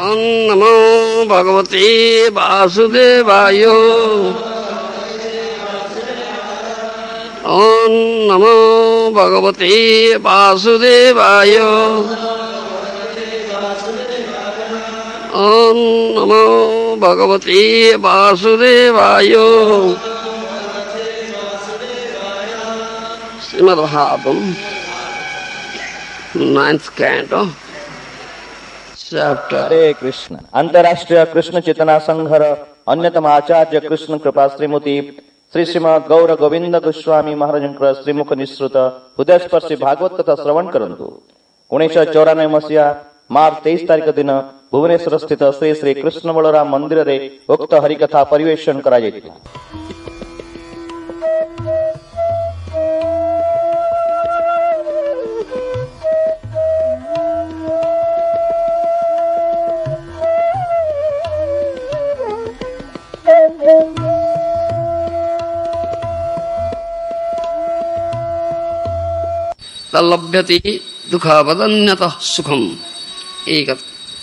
ओम नमो भगवते वासुदेवाय। ओम नमो भगवते वासुदेवाय। ओम नमो भगवते वासुदेवाय। Shrimad Bhagavatam 9th canto chapter। हरे कृष्ण। अंतरराष्ट्रीय कृष्ण चेतना संघर अन्यतम आचार्य कृष्ण कृपा श्रीमती श्री श्रीमद गौर गोविंद गोस्वामी महाराज श्रीमुख निःसृत हृदयस्पर्शी भागवत कथा श्रवण करंतु। 1994 मसीहा मार्च 23 तारिख दिन भुवनेश्वर स्थित श्री श्री कृष्ण बलराम मंदिर रे उक्त हरिकथा परिवेषण करा जायतिला। तल्लभ्यति दुःखवदन्यतः सुखम। एक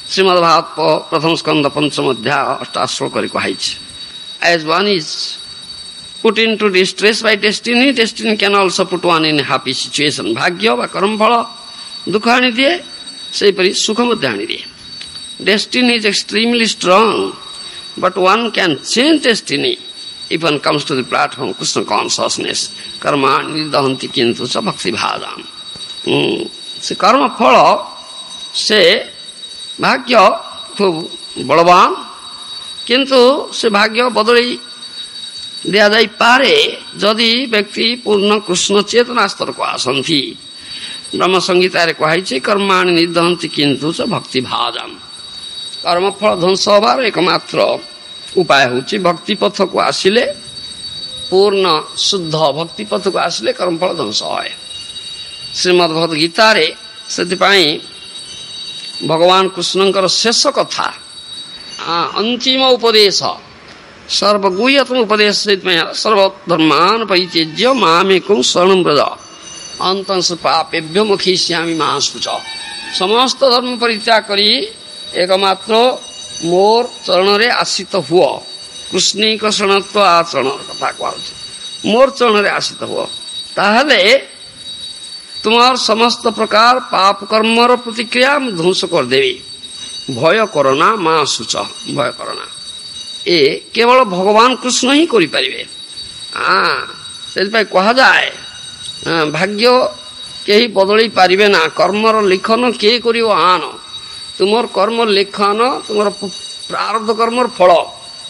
श्रीमद्भागवत प्रथम स्कंद पंचम अध्याय 8 श्लोक करी कहाइछ। As one is put into distress by destiny, destiny can also put one in happy situation। भाग्य वा कर्म फल दुख आनी दिए, से परि सुख मध्य आनी दिए। Destiny is extremely strong, but one can change destiny if one comes to the platform Krishna consciousness। कर्माणि दहन्ति किन्तु च भक्ति भाजाम। से कर्म फल से भाग्य खूब बलवान, किंतु से भाग्य बदली दिया जाई पारे जदि व्यक्ति पूर्ण कृष्ण चेतना स्तर को आसंती। ब्रह्म संगीता रे कहाइछि कर्माणि निदहन्ति किन्तु च भक्ति भाजाम। कर्म फल ध्वंस होबार एकमात्र उपाय होछि भक्ति पथ को आसिले, पूर्ण शुद्ध भक्ति पथ को आसिले कर्मफल ध्वंस होय। श्रीमद् भगवद गीता रे सेतिपाई भगवान कृष्णंकर शेष कथा अंतिम उपदेश सर्वगुह्यतम उपदेश सर्वधर्मान परित्यज्य मामेकं शरणं व्रज अंतंस पापेभ्यो मोक्षयिष्यामि मा शुच। समस्त धर्म परित्याग करी एकमात्र मोर चरण रे आश्रित हुओ। कृष्णिक शरणत्व आचरण कथा कहछि। मोर चरण रे आश्रित हुओ, ताहले तुम्हार समस्त प्रकार पाप कर्मर प्रतिक्रिया ध्वंस कर देवी। भय करना मां शुच, भय करना ए केवल भगवान कृष्ण ही करि परिबे। से कहा जाए भाग्य केही बदली पारिबे ना, कर्मर लिखन के करिवो आन। तुमर कर्म लिखन तुमर प्रारब्ध कर्मर फल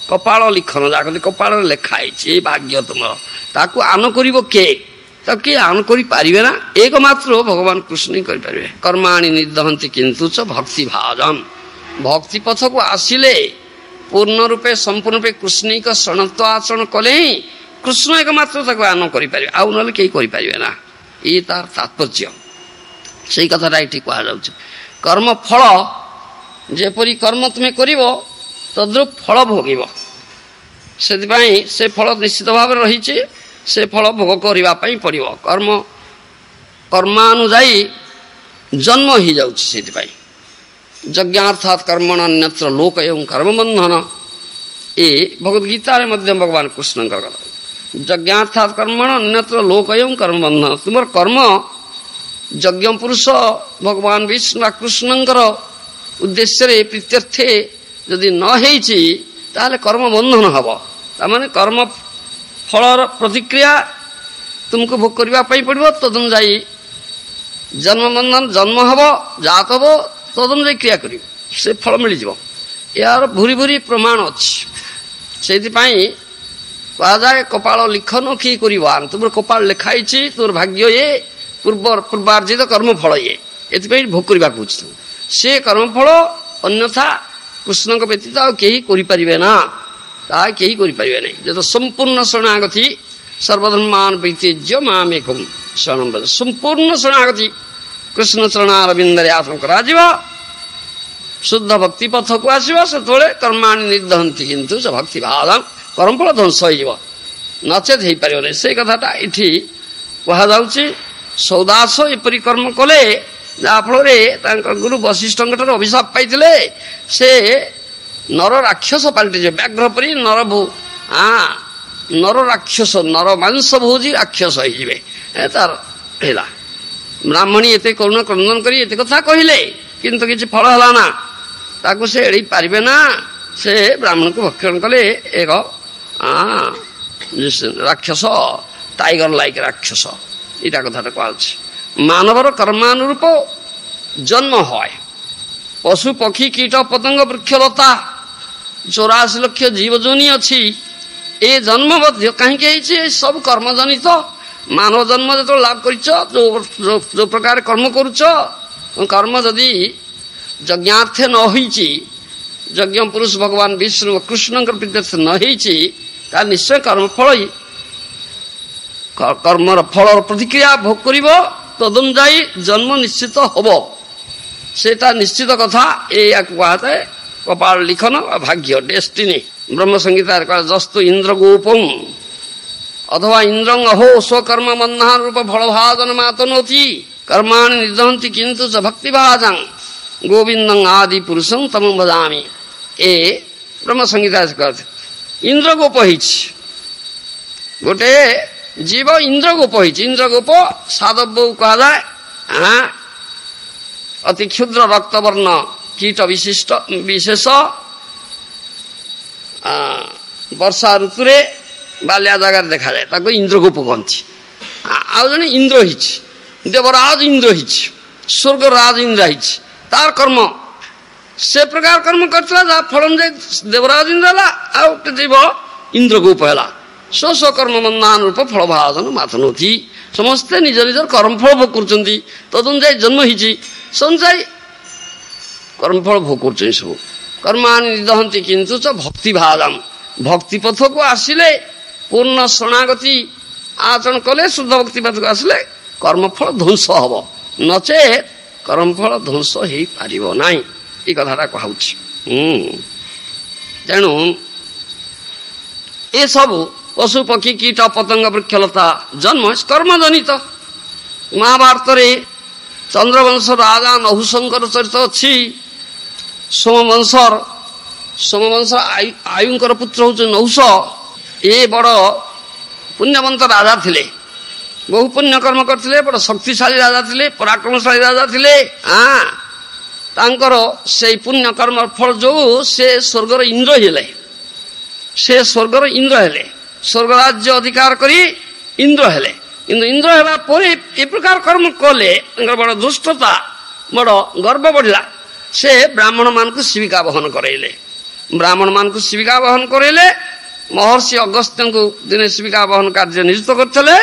कपाल लिखन जाकति कपाल लेखाई भाग्य तुमर ताकू आन करिवो के, तब के आन करि पारिबे ना, एकमात्र भगवान कृष्ण ही करि पारिबे। कर्माणि निदहन्ति किन्तु च भक्ति भाजम। भक्ति पथ को आसिले पूर्ण रूपे संपूर्ण रूपे कृष्णिक शरणत्व आचरण कले ही कृष्ण एकमात्र ताकू आन करि पारिबे, आउ नले केही करि पारिबे ना। ई तार तात्पर्य। सेही कथाटा एठी कहा जाउछ। कर्म फल जेपरि कर्म तुमे करिवो तद्रूप फल भोगिब। सेतिपाई से फल निश्चित भाव रहिछि, से फल भोग करिबा पई पड़िबो। कर्म कर्मानुजाई जन्म ही जाउछि। सेतिपाई यज्ञार्थात् कर्मण अन्यत्र लोक एवं कर्म बंधन। ए भगवद गीता रे मध्य भगवान कृष्ण का कथा। यज्ञार्थात् कर्मण अन्यत्र लोक एवं कर्म बंधन। तुमर कर्म यज्ञ पुरुष भगवान विष्णु कृष्णंकर उद्देश्य रे प्रीत्यर्थे यदि न हेछि ताले कर्म बंधन हबो। तामाने कर्म फलर प्रतिक्रिया तुमको भोग करबा पई पड़िबो। तदन जाई जन्म बंधन जन्म हबो, जात हबो, तदन जाई क्रिया करिवो, से फल मिलि जिवो। यार भूरी भूरी प्रमाण अछि। सेति पई कहा जाय कपाल लिखन की करिबो। तुमर कपाल लेखाइछि, तोर भाग्य ये पूर्वार्जित कर्म फल ये, एति भोग करबा कुछ से कर्म फल अन्यथा कृष्ण व्यतीत केही करि परिबे ना, ता केही करि परिबे नै। जत संपूर्ण शरणागति सर्वधर्मान परित्यज्य मामेकं शरणं व्रज। संपूर्ण शरणागति कृष्ण चरणारविंद रे आश्रम करा जिवो, शुद्ध भक्ति पथ को आसीबो। सेतोले कर्माणि निर्दहन्ति किन्तु च भक्ति भावं। कर्मफल ध्वंस होई जिवो, नचेत हेई परिबो नै। से कथाटा एठी कहा जाउछि। सौदास एपरि कर्म कले ଯାହାଫଳରେ ତାଙ୍କ ଗୁରୁ ବଶିଷ୍ଠଙ୍କଠାରୁ ଅଭିଶାପ ପାଇଥିଲେ। ସେ ନର ରାକ୍ଷସ ପାଲଟିଯିବେ, ବ୍ୟାଘ୍ର ପରି ନର ରାକ୍ଷସ, ନର ମାଂସ ଭୋଜି ରାକ୍ଷସ ହେଇଯିବେ। ତାର ହେଲା ବ୍ରାହ୍ମଣୀ ଏତେ କରୁଣ କ୍ରନ୍ଦନ କରି ଏତେ କଥା କହିଲେ, କିନ୍ତୁ କିଛି ଫଳ ହେଲା ନା। ତାକୁ ସେ ଏଡ଼େଇ ପାରିବେ ନା। ସେ ବ୍ରାହ୍ମଣକୁ ଭକ୍ଷଣ କଲେ ଏକ ରାକ୍ଷସ, ଟାଇଗର ଲାଇକ୍ ରାକ୍ଷସ। ଏଇଟା କଥାଟା କୁହାଯାଉଛି। ମାନବର କର୍ମାନୁରୂପ ଜନ୍ମ হয়। ପଶୁ ପକ୍ଷୀ କୀଟ ପତଙ୍ଗ ବୃକ୍ଷଲତା 84 ଲକ୍ଷ ଜୀବ ଯୋନି ଅଛି। ଏ ଜନ୍ମ ମଧ୍ୟ କାହିଁକି ହେଇଛି? ସବୁ କର୍ମଜନିତ। ମାନବ ଜନ୍ମ ଯେତେବେଳେ ଲାଭ କରିଛ, ଯୋଉ ପ୍ରକାର କର୍ମ କରୁଛ, କର୍ମ ଯଦି ଯଜ୍ଞାର୍ଥେ ନ ହେଇଛି, ଯଜ୍ଞ ପୁରୁଷ ଭଗବାନ ବିଷ୍ଣୁ କୃଷ୍ଣଙ୍କର ପ୍ରୀତ୍ୟର୍ଥେ ନ ହେଇଛି, ତାହେଲେ ନିଶ୍ଚୟ କର୍ମଫଳ କର୍ମର ଫଳର ପ୍ରତିକ୍ରିୟା ଭୋଗ କରିବ। ତଦନୁଯାୟୀ ଜନ୍ମ ନିଶ୍ଚିତ ହବ, ସେଟା ନିଶ୍ଚିତ କଥା। ଏହାକୁ କୁହାଯାଏ କପାଳ ଲିଖନ ବା ଭାଗ୍ୟ, ଡେଷ୍ଟିନି। ବ୍ରହ୍ମସଂହିତାରେ କୁହାଯାଏ ଜସ୍ତୁ ଇନ୍ଦ୍ର ଗୋପଂ ଅଥବା ଇନ୍ଦ୍ରଂ ଅହୋ ସ୍ୱକର୍ମ ମନ୍ନା ରୂପ ଫଳଭାଜନ ମାତନୋତି କର୍ମାଣି ନିର୍ଦ୍ଦହନ୍ତି କିନ୍ତୁ ଚ ଭକ୍ତି ଭାଜାଂ ଗୋବିନ୍ଦଂ ଆଦି ପୁରୁଷଂ ତମଂ ଭଜାମି। ଏ ବ୍ରହ୍ମସଂହିତାରେ କୁହାଯାଏ ଇନ୍ଦ୍ରଗୋପ ହେଇଛି, ଗୋଟେ ଜୀବ ଇନ୍ଦ୍ରଗୋପ ହେଇଛି। ଇନ୍ଦ୍ରଗୋପ ସାଧବକୁ କୁହାଯାଏ ଅତି କ୍ଷୁଦ୍ର ରକ୍ତବର୍ଣ୍ଣ କୀଟ ବିଶେଷ ବର୍ଷା ଋତୁରେ ବାଲିଆ ଜାଗାରେ ଦେଖାଯାଏ, ତାକୁ ଇନ୍ଦ୍ରଗୋପ କହନ୍ତି। ଆଉ ଜଣେ ଇନ୍ଦ୍ର ହେଇଛି, ଦେବରାଜ ଇନ୍ଦ୍ର ହେଇଛି, ସ୍ୱର୍ଗରାଜ ଇନ୍ଦ୍ର ହେଇଛି। ତାର କର୍ମ ସେ ପ୍ରକାର କର୍ମ କରିଥିଲା, ଯାହା ଫଳ ଅନୁଯାୟୀ ଦେବରାଜ ଇନ୍ଦ୍ର ହେଲା। ଆଉ ଗୋଟେ ଜୀବ ଇନ୍ଦ୍ରଗୋପ ହେଲା। ସ୍ୱକର୍ମ ମନ୍ଦାନ ରୂପ ଫଳ ଭାଜନ ମାତନୋତି। ସମସ୍ତେ ନିଜ ନିଜର କର୍ମଫଳ ଭୋଗ କରୁଛନ୍ତି। ତଦନୁଯାୟୀ ଜନ୍ମ ହେଇଛି, ସଞ୍ଚାଇ କର୍ମଫଳ ଭୋଗ କରୁଛନ୍ତି। ସବୁ କର୍ମାଣି ନିର୍ଦ୍ଦହନ୍ତି କିନ୍ତୁ ଚ ଭକ୍ତି ଭାଜାମ। ଭକ୍ତି ପଥକୁ ଆସିଲେ, ପୂର୍ଣ୍ଣ ଶରଣାଗତି ଆଚରଣ କଲେ, ଶୁଦ୍ଧ ଭକ୍ତି ପଥକୁ ଆସିଲେ କର୍ମଫଳ ଧ୍ୱଂସ ହବ, ନଚେତ୍ କର୍ମଫଳ ଧ୍ୱଂସ ହେଇପାରିବ ନାହିଁ। ଏ କଥାଟା କୁହାଉଛି। ତେଣୁ ଏସବୁ ପଶୁ ପକ୍ଷୀ କୀଟ ପତଙ୍ଗ ବୃକ୍ଷଲତା ଜନ୍ମ କର୍ମଜନିତ। ମହାଭାରତରେ ଚନ୍ଦ୍ରବଂଶ ରାଜା ନହୁଷଙ୍କର ଚରିତ ଅଛି। ସୋମବଂଶର ଆୟୁଙ୍କର ପୁତ୍ର ହଉଛି ନହୁଷ। ଏ ବଡ଼ ପୁଣ୍ୟବନ୍ତ ରାଜା ଥିଲେ, ବହୁ ପୁଣ୍ୟ କର୍ମ କରିଥିଲେ, ବଡ଼ ଶକ୍ତିଶାଳୀ ରାଜା ଥିଲେ, ପରାକ୍ରମଶାଳୀ ରାଜା ଥିଲେ। ତାଙ୍କର ସେଇ ପୁଣ୍ୟ କର୍ମ ଫଳ ଯୋଗୁଁ ସେ ସ୍ୱର୍ଗର ଇନ୍ଦ୍ର ହେଲେ। ସ୍ୱର୍ଗ ରାଜ୍ୟ ଅଧିକାର କରି ଇନ୍ଦ୍ର ହେଲେ। କିନ୍ତୁ ଇନ୍ଦ୍ର ହେବା ପରେ ଏ ପ୍ରକାର କର୍ମ କଲେ, ତାଙ୍କର ବଡ଼ ଦୁଷ୍ଟତା, ବଡ଼ ଗର୍ବ ବଢ଼ିଲା। ସେ ବ୍ରାହ୍ମଣମାନଙ୍କୁ ଶିବିକା ବହନ କରାଇଲେ। ମହର୍ଷି ଅଗସ୍ତ୍ୟଙ୍କୁ ଦିନେ ଶିବିକା ବହନ କାର୍ଯ୍ୟ ନିଯୁକ୍ତ କରିଥିଲେ।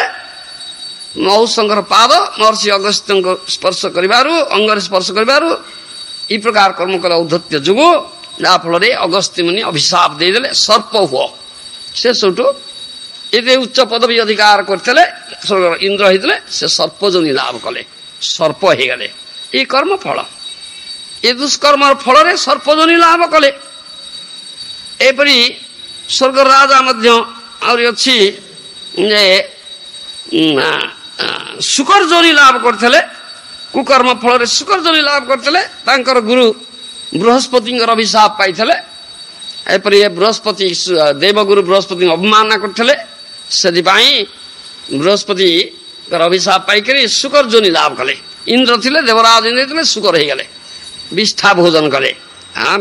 ନହୁଷଙ୍କର ପାଦ ମହର୍ଷି ଅଗସ୍ତ୍ୟଙ୍କୁ ଅଙ୍ଗରେ ସ୍ପର୍ଶ କରିବାରୁ এই ପ୍ରକାର କର୍ମ କଲେ ଔଦ୍ଧତ୍ୟ ଯୋଗୁଁ, ଯାହାଫଳରେ ଅଗସ୍ତ୍ୟ ମୁନି ଅଭିଶାପ ଦେଇଦେଲେ ସର୍ପ ହୁଅ। ସେ ସେଠୁ ଏତେ ଉଚ୍ଚ ପଦବୀ ଅଧିକାର କରିଥିଲେ, ଇନ୍ଦ୍ର ହେଇଥିଲେ, ସେ ସର୍ପ ଯୋନି ଲାଭ କଲେ, ସର୍ପ ହେଇଗଲେ। এই କର୍ମ ଫଳ, ଏ ଦୁଷ୍କର୍ମର ଫଳରେ ସର୍ପ ଯୋନି ଲାଭ କଲେ। ଏପରି ସ୍ୱର୍ଗ ରାଜା ମଧ୍ୟ ଆହୁରି ଅଛି ଯେ ଶୁକର ଯୋନି ଲାଭ କରିଥିଲେ। କୁକର୍ମ ଫଳରେ ଶୁକର ଯୋନି ଲାଭ କରିଥିଲେ। ତାଙ୍କର ଗୁରୁ ବୃହସ୍ପତିଙ୍କର ଅଭିଶାପ ପାଇଥିଲେ। ଏପରି ବୃହସ୍ପତି ଦେବଗୁରୁ ବୃହସ୍ପତିଙ୍କ ଅବମାନନା କରିଥିଲେ। ସେଥିପାଇଁ ବୃହସ୍ପତିଙ୍କର ଅଭିଶାପ ପାଇକରି ଶୁକର ଯୋନି ଲାଭ କଲେ। ଇନ୍ଦ୍ର ଥିଲେ, ଦେବରାଜ ଇନ୍ଦ୍ର ଥିଲେ, ଶୁକର ହେଇଗଲେ। ବିଷ୍ଠା ଭୋଜନ କଲେ।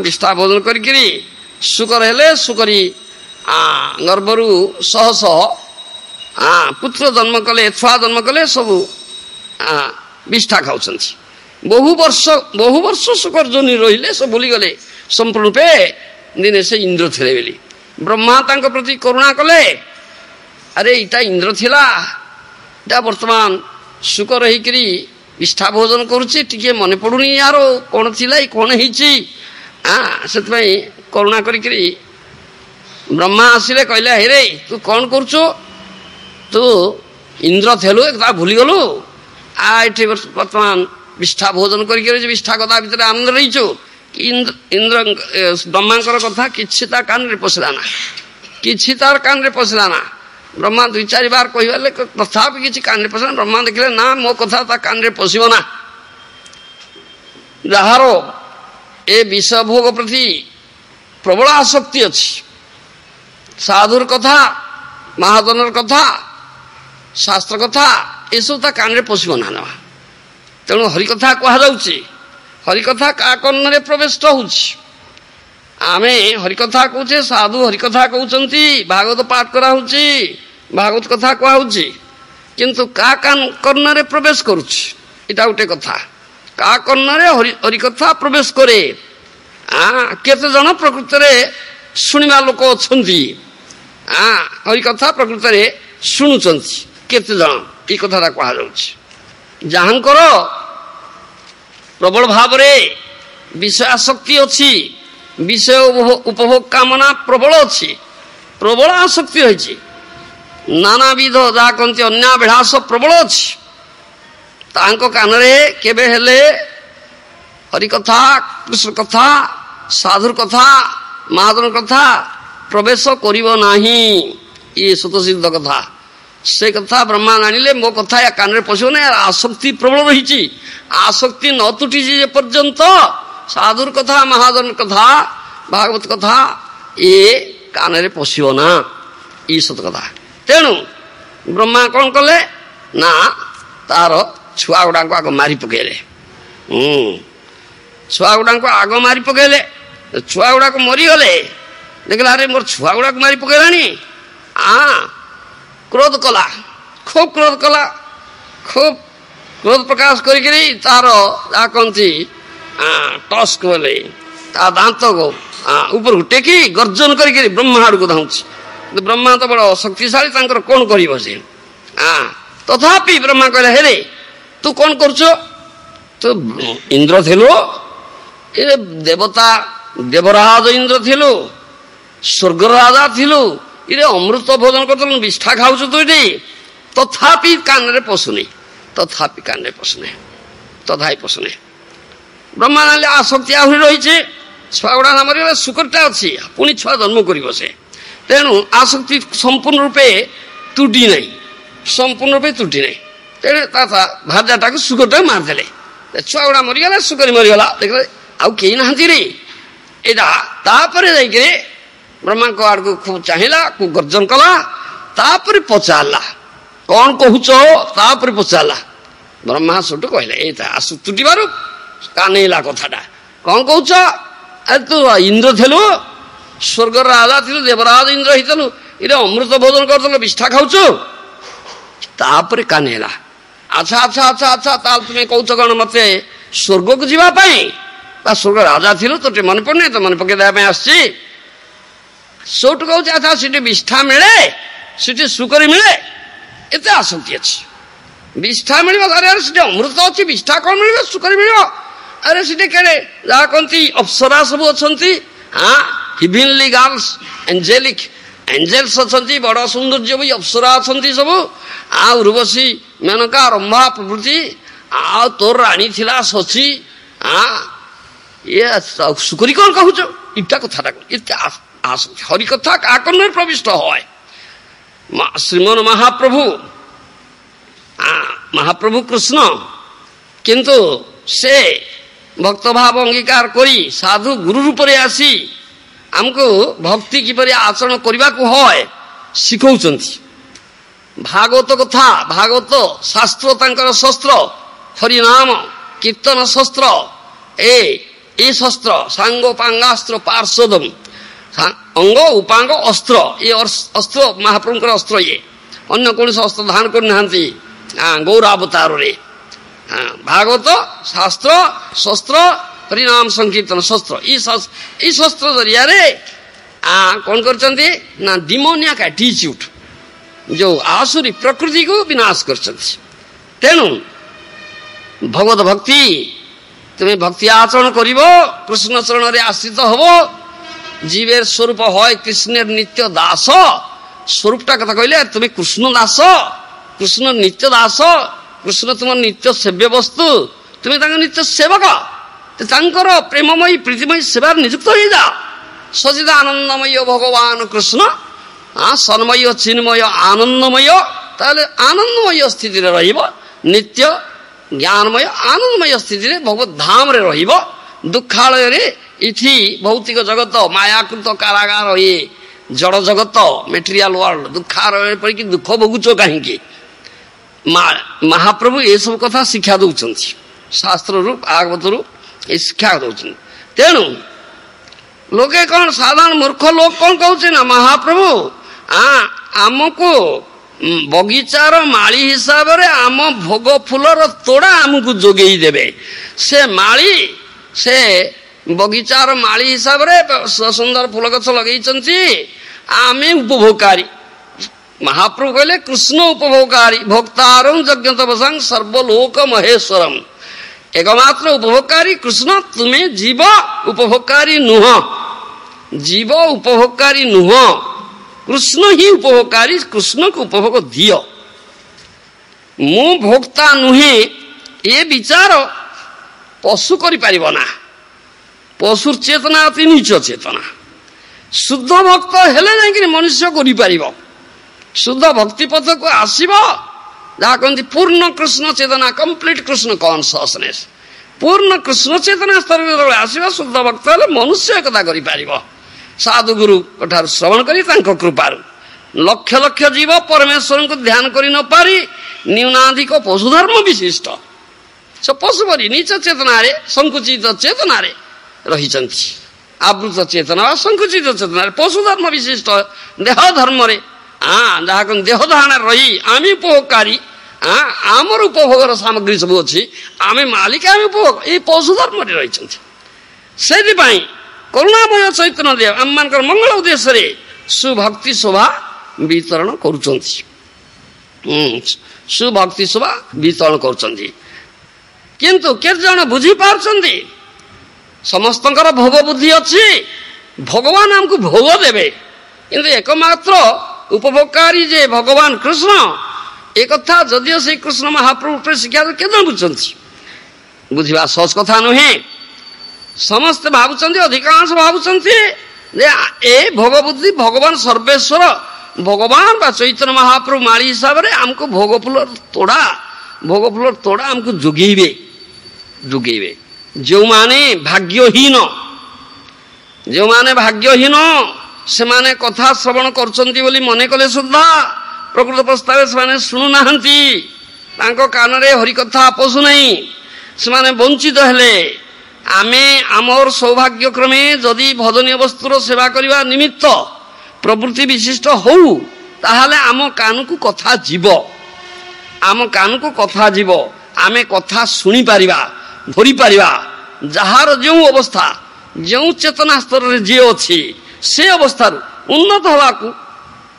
ବିଷ୍ଠା ଭୋଜନ କରିକିରି ଶୁକର ହେଲେ। ଶୁକରି ଗର୍ଭରୁ ଶହ ଶହ ପୁତ୍ର ଜନ୍ମ କଲେ, ଛୁଆ ଜନ୍ମ କଲେ। ସବୁ ବିଷ୍ଠା ଖାଉଛନ୍ତି। ବହୁ ବର୍ଷ ଶୁକର ଯୋନି ରହିଲେ, ସେ ଭୁଲିଗଲେ ସମ୍ପୂର୍ଣ୍ଣ ରୂପେ ଦିନେ ସେ ଇନ୍ଦ୍ର ଥିଲେ ବୋଲି। ବ୍ରହ୍ମା ତାଙ୍କ ପ୍ରତି କରୁଣା କଲେ। ଆରେ ଏଇଟା ଇନ୍ଦ୍ର ଥିଲା, ଏଇଟା ବର୍ତ୍ତମାନ ଶୁକର ହେଇକିରି ବିଷ୍ଠା ଭୋଜନ କରୁଛି, ଟିକେ ମନେ ପଡୁନି ୟାର କଣ ଥିଲା, କଣ ହେଇଛି। ସେଥିପାଇଁ କରୁଣା କରିକିରି ବ୍ରହ୍ମା ଆସିଲେ, କହିଲେ ହେରେ ତୁ କଣ କରୁଛୁ? ତୁ ଇନ୍ଦ୍ର ଥିଲୁ, ତା ଭୁଲିଗଲୁ। ଏଠି ବର୍ତ୍ତମାନ ବିଷ୍ଠା ଭୋଜନ କରିକି ବିଷ୍ଠା କଥା ଭିତରେ ଆନନ୍ଦ ରହିଛୁ। ଇନ୍ଦ୍ର ବ୍ରହ୍ମାଙ୍କର କଥା କିଛି ତା କାନରେ ପଶିଲା ନା। ବ୍ରହ୍ମା 2-4 ବାର କହିଲେ, ତଥାପି କିଛି କାନରେ ପଶିଲା। ବ୍ରହ୍ମା ଦେଖିଲେ ନା, ମୋ କଥା ତା କାନରେ ପଶିବ ନା। ଯାହାର ଏ ବିଷୟ ଭୋଗ ପ୍ରତି ପ୍ରବଳ ଆସକ୍ତି ଅଛି, ସାଧୁର କଥା, ମହାଜନର କଥା, ଶାସ୍ତ୍ର କଥା ଏସବୁ ତା କାନରେ ପଶିବ ନା। ତେଣୁ ହରିକଥା କୁହାଯାଉଛି, ହରିକଥା କାହା କର୍ଣ୍ଣରେ ପ୍ରବେଶ ହେଉଛି। ଆମେ ହରିକଥା କହୁଛେ, ସାଧୁ ହରିକଥା କହୁଛନ୍ତି, ଭାଗବତ ପାଠ କରାହଉଛି, ଭାଗବତ କଥା କୁହାହଉଛି, କିନ୍ତୁ କାହା କର୍ଣ୍ଣରେ ପ୍ରବେଶ କରୁଛି ଏଇଟା ଗୋଟେ କଥା। କାହା କର୍ଣ୍ଣରେ ହରିକଥା ପ୍ରବେଶ କରେ, କେତେ ଜଣ ପ୍ରକୃତରେ ଶୁଣିବା ଲୋକ ଅଛନ୍ତି, ହରିକଥା ପ୍ରକୃତରେ ଶୁଣୁଛନ୍ତି କେତେ ଜଣ, ଏଇ କଥାଟା କୁହାଯାଉଛି। ଯାହାଙ୍କର ପ୍ରବଳ ଭାବରେ ବିଷୟ ଆସକ୍ତି ଅଛି, ବିଷୟ ଉପଭୋଗ କାମନା ପ୍ରବଳ ଅଛି, ପ୍ରବଳ ଆସକ୍ତି ରହିଛି, ନାନାବିଧ ଯାହା କହନ୍ତି ଅନ୍ୟାଭିଳାଷ ପ୍ରବଳ ଅଛି, ତାଙ୍କ କାନରେ କେବେ ହେଲେ ହରିକଥା, କୃଷ୍ଣ କଥା, ସାଧୁର କଥା, ମହାଜନ କଥା ପ୍ରବେଶ କରିବ ନାହିଁ। ଇଏ ସ୍ୱତଃସିଦ୍ଧ କଥା। ସେ କଥା ବ୍ରହ୍ମା ଜାଣିଲେ ମୋ କଥା ୟା କାନରେ ପଶିବ ନାହିଁ। ଆସକ୍ତି ପ୍ରବଳ ରହିଛି, ଆସକ୍ତି ନ ତୁଟିଛି ଯେ ପର୍ଯ୍ୟନ୍ତ ସାଧୁର କଥା, ମହାଜନ କଥା, ଭାଗବତ କଥା ଏ କାନରେ ପଶିବ ନା, ଇ ସତ କଥା। ତେଣୁ ବ୍ରହ୍ମା କ'ଣ କଲେ ନା ତାର ଛୁଆ ଗୁଡାଙ୍କୁ ଆଗ ମାରି ପକେଇଲେ। ଛୁଆ ଗୁଡାଙ୍କୁ ଆଗ ମାରି ପକେଇଲେ। ଛୁଆ ଗୁଡାକ ମରିଗଲେ, ଦେଖିଲା ଆରେ ମୋର ଛୁଆ ଗୁଡାକୁ ମାରି ପକେଇଲାଣି, କ୍ରୋଧ କଲା, ଖୁବ୍ କ୍ରୋଧ କଲା, ଖୁବ୍ କ୍ରୋଧ ପ୍ରକାଶ କରିକିରି ତାର ଯାହା କହନ୍ତି ଟସ୍କ ବୋଲେ ତା ଦାନ୍ତକୁ ଉପରକୁ ଟେକି ଗର୍ଜନ କରିକିରି ବ୍ରହ୍ମା ଆଡକୁ ଧାଉଛି। ବ୍ରହ୍ମା ତ ବଡ଼ ଶକ୍ତିଶାଳୀ, ତାଙ୍କର କ'ଣ କରିବ ସେ? ତଥାପି ବ୍ରହ୍ମା କହିଲେ, ହେରେ ତୁ କ'ଣ କରୁଛୁ? ତୁ ଇନ୍ଦ୍ର ଥିଲୁ, ଏ ଦେବତା ଦେବରାଜ ଇନ୍ଦ୍ର ଥିଲୁ, ସ୍ୱର୍ଗର ରାଜା ଥିଲୁ, ଇରେ ଅମୃତ ଭୋଜନ କରୁଥିଲୁ, ବିଷ୍ଠା ଖାଉଛୁ ତୁ ଏଠି, ତଥାପି କାନରେ ପଶୁନି, ତଥାପି କାନରେ ପଶୁନି, ତଥାପି ପଶୁନି। ବ୍ରହ୍ମା ଜାଣିଲେ ଆସକ୍ତି ଆହୁରି ରହିଛି, ଛୁଆ ଗୁଡ଼ା ନାମରେ ଶୁକରଟା ଅଛି, ପୁଣି ଛୁଆ ଜନ୍ମ କରିବ ସେ। ତେଣୁ ଆସକ୍ତି ସମ୍ପୂର୍ଣ୍ଣ ରୂପେ ତୁଟି ନାହିଁ, ସମ୍ପୂର୍ଣ୍ଣ ରୂପେ ତୁଟି ନାହିଁ। ତେଣୁ ତା ଭାଜାଟାକୁ ଶୁକରଟାକୁ ମାରିଦେଲେ, ଛୁଆ ଗୁଡ଼ା ମରିଗଲା, ଶୁକରି ମରିଗଲା, ଦେଖିଲେ ଆଉ କେହି ନାହାନ୍ତି ରେ ଏଇଟା। ତାପରେ ଯାଇକିରି ବ୍ରହ୍ମାଙ୍କ ଆଡକୁ ଖୁବ୍ ଚାହିଁଲା, ଖୁବ୍ ଗର୍ଜନ କଲା, ତାପରେ ପଚାରିଲା କ'ଣ କହୁଛ, ତାପରେ ପଚାରିଲା। ବ୍ରହ୍ମା ସେଠୁ କହିଲେ ଏଇଟା ଆସୁ ତୁଟିବାରୁ କାନେଇଲା କଥାଟା, କ'ଣ କହୁଛ? ଆରେ ତୁ ଇନ୍ଦ୍ର ଥିଲୁ, ସ୍ୱର୍ଗର ରାଜା ଥିଲୁ, ଦେବରାଜ ଇନ୍ଦ୍ର ହେଇଥିଲୁ, ଏଇଟା ଅମୃତ ଭୋଜନ କରୁଥିଲୁ, ବିଷ୍ଠା ଖାଉଛୁ, ତାପରେ କାନେଇଲା। ଆଚ୍ଛା ଆଚ୍ଛା ଆଚ୍ଛା ଆଚ୍ଛା, ତାହେଲେ ତୁମେ କହୁଛ କ'ଣ ମତେ ସ୍ୱର୍ଗକୁ ଯିବା ପାଇଁ? ବା ସ୍ୱର୍ଗ ରାଜା ଥିଲୁ, ତୋ ଟିକେ ମନେ ପଡୁନି, ତ ମନେ ପକେଇ ଦେବା ପାଇଁ ଆସିଛି। ସେଠୁ କହୁଛି ଆଚ୍ଛା ସେଠି ବିଷ୍ଠା ମିଳେ, ସେଠି ଶୁକରି ମିଳେ, ଏତେ ଆସକ୍ତି ଅଛି। ବିଷ୍ଠା ମିଳିବ, ଆରେ ଆରେ ସେଠି ଅମୃତ ଅଛି, ବିଷ୍ଠା କ'ଣ ମିଳିବ, ଶୁକରି ମିଳିବ? ଆରେ ସେଠି କେଡ଼େ ଯାହା କହନ୍ତି ଅପ୍ସରା ସବୁ ଅଛନ୍ତି, ହିଭିନଲି ଗାର୍ଲସ, ଏଞ୍ଜେଲିକ ଏଞ୍ଜେଲ୍ସ ଅଛନ୍ତି, ବଡ଼ ସୌନ୍ଦର୍ଯ୍ୟ ବି ଅପ୍ସରା ଅଛନ୍ତି ସବୁ, ଆଉ ଉର୍ବଶୀ, ମେନକା, ରମ୍ଭା ପ୍ରଭୃତି, ଆଉ ତୋର ରାଣୀ ଥିଲା ଶଶୀ, ଇଏ ଶୁକରି କ'ଣ କହୁଛ? ଇଟା କଥାଟା ଏତେ ଆସକ୍ତି। ହରିକଥା କାହା କର୍ଣ୍ଣରେ ପ୍ରବିଷ୍ଟ হয়। ଶ୍ରୀମନ୍ ମହାପ୍ରଭୁ କୃଷ୍ଣ କିନ୍ତୁ ସେ ଭକ୍ତଭାବ ଅଙ୍ଗୀକାର କରି ସାଧୁ ଗୁରୁ ରୂପରେ ଆସି ଆମକୁ ଭକ୍ତି କିପରି ଆଚରଣ କରିବାକୁ হয় ଶିଖଉଛନ୍ତି। ଭାଗବତ କଥା, ଭାଗବତ ଶାସ୍ତ୍ର ତାଙ୍କର ଶସ୍ତ୍ର, ହରିନାମ କୀର୍ତ୍ତନ ଶସ୍ତ୍ର, ଏ ଶସ୍ତ୍ର ସାଙ୍ଗୋପାଙ୍ଗାସ୍ତ୍ର ପାର୍ଶ୍ୱଦମ୍, ଅଙ୍ଗ ଉପାଙ୍ଗ ଅସ୍ତ୍ର, ଏ ଅସ୍ତ୍ର ମହାପ୍ରଭୁଙ୍କର ଅସ୍ତ୍ର। ଇଏ ଅନ୍ୟ କୌଣସି ଅସ୍ତ୍ର ଧାରଣ କରିନାହାନ୍ତି ଗୌରାବତାରରେ। ଭାଗବତ ଶାସ୍ତ୍ର ଶସ୍ତ୍ର, ହରିନାମ ସଂକୀର୍ତ୍ତନ ଶସ୍ତ୍ର, ଏଇ ଶସ୍ତ୍ର ଜରିଆରେ କ'ଣ କରିଛନ୍ତି ନା ଡିମୋନିଆକ ଆଟିଚ୍ୟୁଡ, ଯୋଉ ଆସୁରୀ ପ୍ରକୃତିକୁ ବିନାଶ କରିଛନ୍ତି। ତେଣୁ ଭଗବତ ଭକ୍ତି, তুমি ভক্তি আচরণ করিব, কৃষ্ণ চরণরে আশ্রিত হব, জীবের স্বরূপ হয় কৃষ্ণের নিত্য দাস। স্বরূপটা কথা কইলে তুমি কৃষ্ণ দাস, কৃষ্ণ নিত্য দাস, কৃষ্ণ তোমার নিত্য সেব্য বস্তু, তুমি তাঙ্ক নিত্য সেবক, তাঙ্কর প্রেমময়ী প্রীতিময়ী সেবার নিযুক্ত হয়ে যাও। সচিদ আনন্দময় ভগবান কৃষ্ণ, সন্ময় চিন্ময় আনন্দময়, তাহলে আনন্দময় স্থিতিরে রহিব, নিত্য ज्ञानमय आनंदमय स्थिति रे भगवत धाम रे रहिब। दुखालय रे इथि भौतिक जगत मायाकृत कारागार ये जड़ जगत मेटेरियल वर्ल्ड दुखालय पर कि दुख भोगुच कहीं महाप्रभु ये सब कथा शिक्षा दौरान शास्त्र रू भागवत रू शिक्षा दौरान। तेणु लोके कौन साधारण मूर्ख लोग कौन कहते ना महाप्रभु आमको बगीचार माली हिसाब रे आम भोग फूलर तोड़ा आमको जोगेई देबे। से माली से बगीचार माली हिसाब रे सुंदर फूल गछ लगेइचंती आमे उपभोगकारी। महाप्रभु कहले कृष्ण उपभोगकारी भोक्तारं यज्ञतपसं सर्वलोक महेश्वरम। एकमात्र उपभोगकारी कृष्ण, तुम्हें जीव उपभोगकारी नुह। जीव उपभोगकारी नुह, कृष्ण ही उपभोगकारी। कृष्ण को उपभोग दियो, मु भोक्ता नुहे ये विचार पशु करि परिबो ना। पशुर चेतना अति नीच चेतना। शुद्ध भक्त हेले जाइकि मनुष्य करि परिबो। शुद्ध भक्ति पथ को आसीबो जहाँ कहते पूर्ण कृष्ण चेतना, कंप्लीट कृष्ण कॉन्सियसनेस, पूर्ण कृष्ण चेतना स्तर आसीबो शुद्ध भक्त हेले मनुष्य एकता करि परिबो। साधु गुरु ठार श्रवण करी तांको कृपारु लक्ष लक्ष जीव परमेश्वर को ध्यान करि न पारी न्यूनाधिक पशुधर्म विशिष्ट से पशु परी नीच चेतना रे संकुचित चेतना रे रहिचंती। आवृत चेतना संकुचित चेतना रे पशुधर्म विशिष्ट देह धर्म रे जहाँ कौन देह धारणा रही आम उपभोगकारी आमर उपभोगर सामग्री सब अच्छी आम मालिक आम उपभोग ये पशुधर्म रे रहिचंती। से करुणामय चैतन्य देव आम मान मंगल उद्देश्य रे सुभक्ति शोभा वितरण करुचंती। सुभक्ति शोभा वितरण करुचंती किंतु के जन बुझी पारचंती समस्तंकर भोग बुद्धि अच्छी भगवान हमको भोग देवे किंतु एकमात्र उपभोगकारी जे भगवान कृष्ण एक कथा जदियो से कृष्ण महाप्रभु शिक्षा के बुझुंती बुझा सहज कथा नुहे। समस्त भावुंट अधिकांश भावुंट ए भोग बुद्धि भगवान सर्वेश्वर भगवान बा चैतन्य महाप्रभु माली हिसाब रे हमको भोग फूल तोड़ा हमको जोगेबे जोगेबे। जो माने भाग्यहीन से माने कथा श्रवण करचंती बोली मने कले सुद्धा प्रकृत प्रस्ताव से माने सुनु नाहंती तांको कान रे हरि कथा पशु नहीं से माने वंचित हेले। आमे आमर सौभाग्य क्रमे जदि भजनीय वस्तुर सेवा करने निमित्त प्रवृत्ति विशिष्ट हो ताहले आम कान को कथा जीव आमे कथा शुणी पारिबा भरी पारिबा। जहार जो अवस्था जो चेतना स्तर रे जे अछि से अवस्था उन्नत हवा को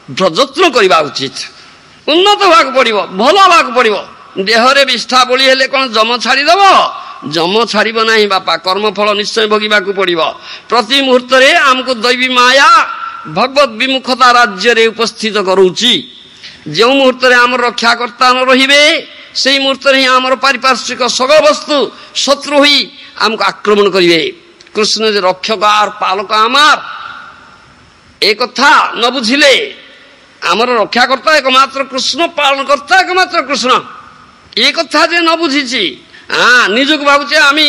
प्रयत्न करबा उचित। उन्नत हवा को पड़िबो भल हवा को पड़िबो। देह रे विष्ठा बोली हेले कोन जम छाड़ी दबो जम छाड़ब ना बापा कर्मफल निश्चय भोगवाक पड़ो। प्रति मुहूर्त आमको दैवी माया भगवत विमुखता राज्य रे उपस्थित करूची। जो मुहूर्त आम रक्षाकर्ता न रे से मुहूर्त आम पारिपार्श्विक सगल वस्तु शत्रु हुई आमको आक्रमण करेंगे। कृष्ण जे रक्षक आर पालक आमार एक कथा न बुझिले आमर रक्षाकर्ता एकमात्र कृष्ण पालनकर्ता एकमात्र कृष्ण ये कथा जे न बुझीची निजक भावुचे आमी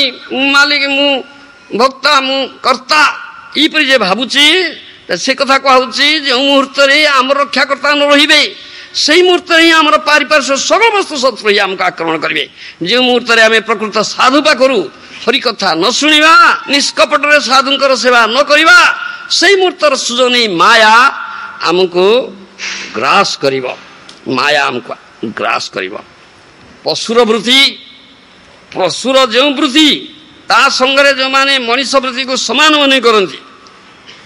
मालिक मु भक्ता मु कर्ता ये जे भावुची से कथा कहूची जो मुहूर्त आम रक्षाकर्ता न रे से मुहूर्त आम पारिपार्श्व सब वस्तु शत्रु ही आमको आक्रमण करेंगे। जो मुहूर्त आम प्रकृत साधु पाखु हरि कथा न शुणा निष्कपट साधुंकर सेवा न करवा से मुहूर्तर सुजो नहीं माया आमको ग्रास कर माया आमको ग्रास कर। पशुर वृत्ति पशुर जो वृत्ति ता संगे जो माने मनीष वृत्ति को समान मन करती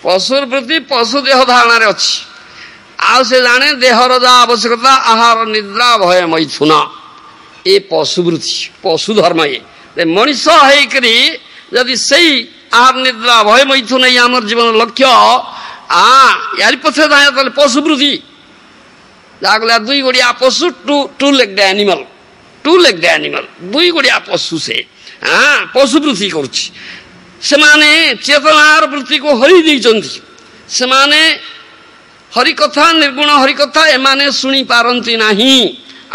पशुर वृत्ति पशु देह धारणा अच्छी आ से जाने देहर जा आवश्यकता आहार निद्रा भय मैथुन ये पशु वृत्ति पशु धर्म ये मनीष होकरी जदि से आहार निद्रा भय मैथुन आमर जीवन लक्ष्य यार पछे जाए पशु वृत्ति जहाँ दुई गोड़िया पशु टू लेग एनिमल दुई गोड़िया पशु से पशु वृत्ति करुच्ची से माने चेतनार वृत्ति को हरि देइचंती से माने हरि कथा निर्गुण हरि कथा एमाने सुनी पारंती नाही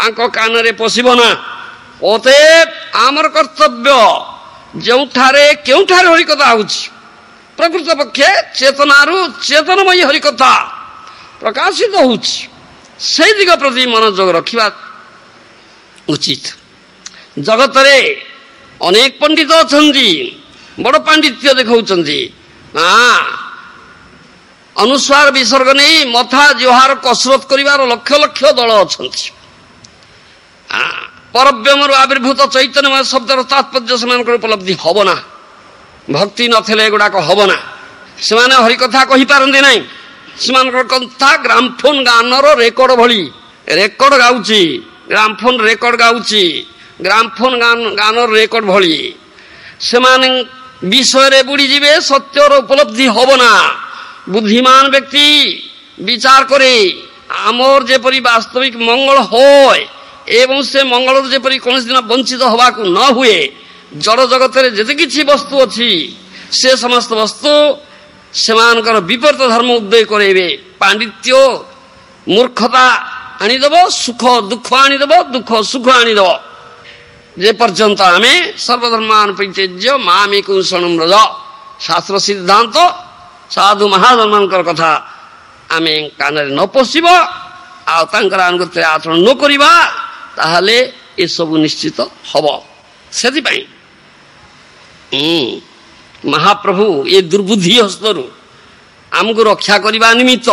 आंको कान रे पशिबो ना ଅତଏବ ଆମର କର୍ତ୍ତବ୍ୟ କେଉଁଠାରେ ହରିକଥା ହେଉଛି ପ୍ରକୃତ ପକ୍ଷେ ଚେତନାରୁ ଚେତନମୟୀ ହରିକଥା ପ୍ରକାଶିତ ହେଉଛି ସେହି ଦିଗ ପ୍ରତି ମନୋଯୋଗ ରଖିବା ଉଚିତ। ଜଗତରେ ଅନେକ ପଣ୍ଡିତ ଅଛନ୍ତି, ବଡ଼ ପାଣ୍ଡିତ୍ୟ ଦେଖାଉଛନ୍ତି, ଅନୁସ୍ୱାର ବିସର୍ଗ ନେଇ ମଥା ଜୁହାର କସରତ କରିବାର ଲକ୍ଷ ଲକ୍ଷ ଦଳ ଅଛନ୍ତି। ପରବ୍ରହ୍ମରୁ ଆବିର୍ଭୂତ ଚୈତନ୍ୟମୟ ଶବ୍ଦର ତାତ୍ପର୍ଯ୍ୟ ସେମାନଙ୍କର ଉପଲବ୍ଧି ହବ ନା, ଭକ୍ତି ନଥିଲେ ଏଗୁଡାକ ହବ ନା। ସେମାନେ ହରିକଥା କହିପାରନ୍ତି ନାହିଁ। ସେମାନଙ୍କର କଥା ଗ୍ରାମଫୋନ ଗାନର ରେକର୍ଡ ଭଳି ରେକର୍ଡ ଗାଉଛି, ଗ୍ରାମଫୋନ ରେକର୍ଡ ଗାଉଛି, ଗ୍ରାମଫୋନ ଗାନର ରେକର୍ଡ ଭଳି ସେମାନେ ବିଷୟରେ ବୁଡ଼ିଯିବେ, ସତ୍ୟର ଉପଲବ୍ଧି ହବ ନା। ବୁଦ୍ଧିମାନ ବ୍ୟକ୍ତି ବିଚାର করে ଆମର ଯେପରି ବାସ୍ତବିକ ମଙ୍ଗଳ হয় ଏବଂ ସେ ମଙ୍ଗଳରୁ ଯେପରି କୌଣସି ଦିନ ବଞ୍ଚିତ ହେବାକୁ ନ ହୁଏ, ଜଡ଼ ଜଗତରେ ଯେତେ କିଛି ବସ୍ତୁ ଅଛି ସେ ସମସ୍ତ ବସ୍ତୁ ସେମାନଙ୍କର ବିପରୀତ ଧର୍ମ ଉଦୟ କରାଇବେ। ପାଣ୍ଡିତ୍ୟ ମୂର୍ଖତା ଆଣିଦେବ, ସୁଖ ଦୁଃଖ ଆଣିଦେବ, ଦୁଃଖ ସୁଖ ଆଣିଦେବ। ଯେ ପର୍ଯ୍ୟନ୍ତ ଆମେ ସର୍ବଧର୍ମାନ ପରିତ୍ୟଜ୍ୟ ମାମେକଂ ଶରଣଂ ବ୍ରଜ ଶାସ୍ତ୍ର ସିଦ୍ଧାନ୍ତ ସାଧୁ ମହାଜନମାନଙ୍କର କଥା ଆମେ କାନରେ ନ ପଶିବ ଆଉ ତାଙ୍କର ଆନୁଗତ୍ୟରେ ଆଚରଣ ନ କରିବା, ତାହେଲେ ଏସବୁ ନିଶ୍ଚିତ ହବ। ସେଥିପାଇଁ ମହାପ୍ରଭୁ ଏ ଦୁର୍ବୁଦ୍ଧି ହସ୍ତରୁ ଆମକୁ ରକ୍ଷା କରିବା ନିମିତ୍ତ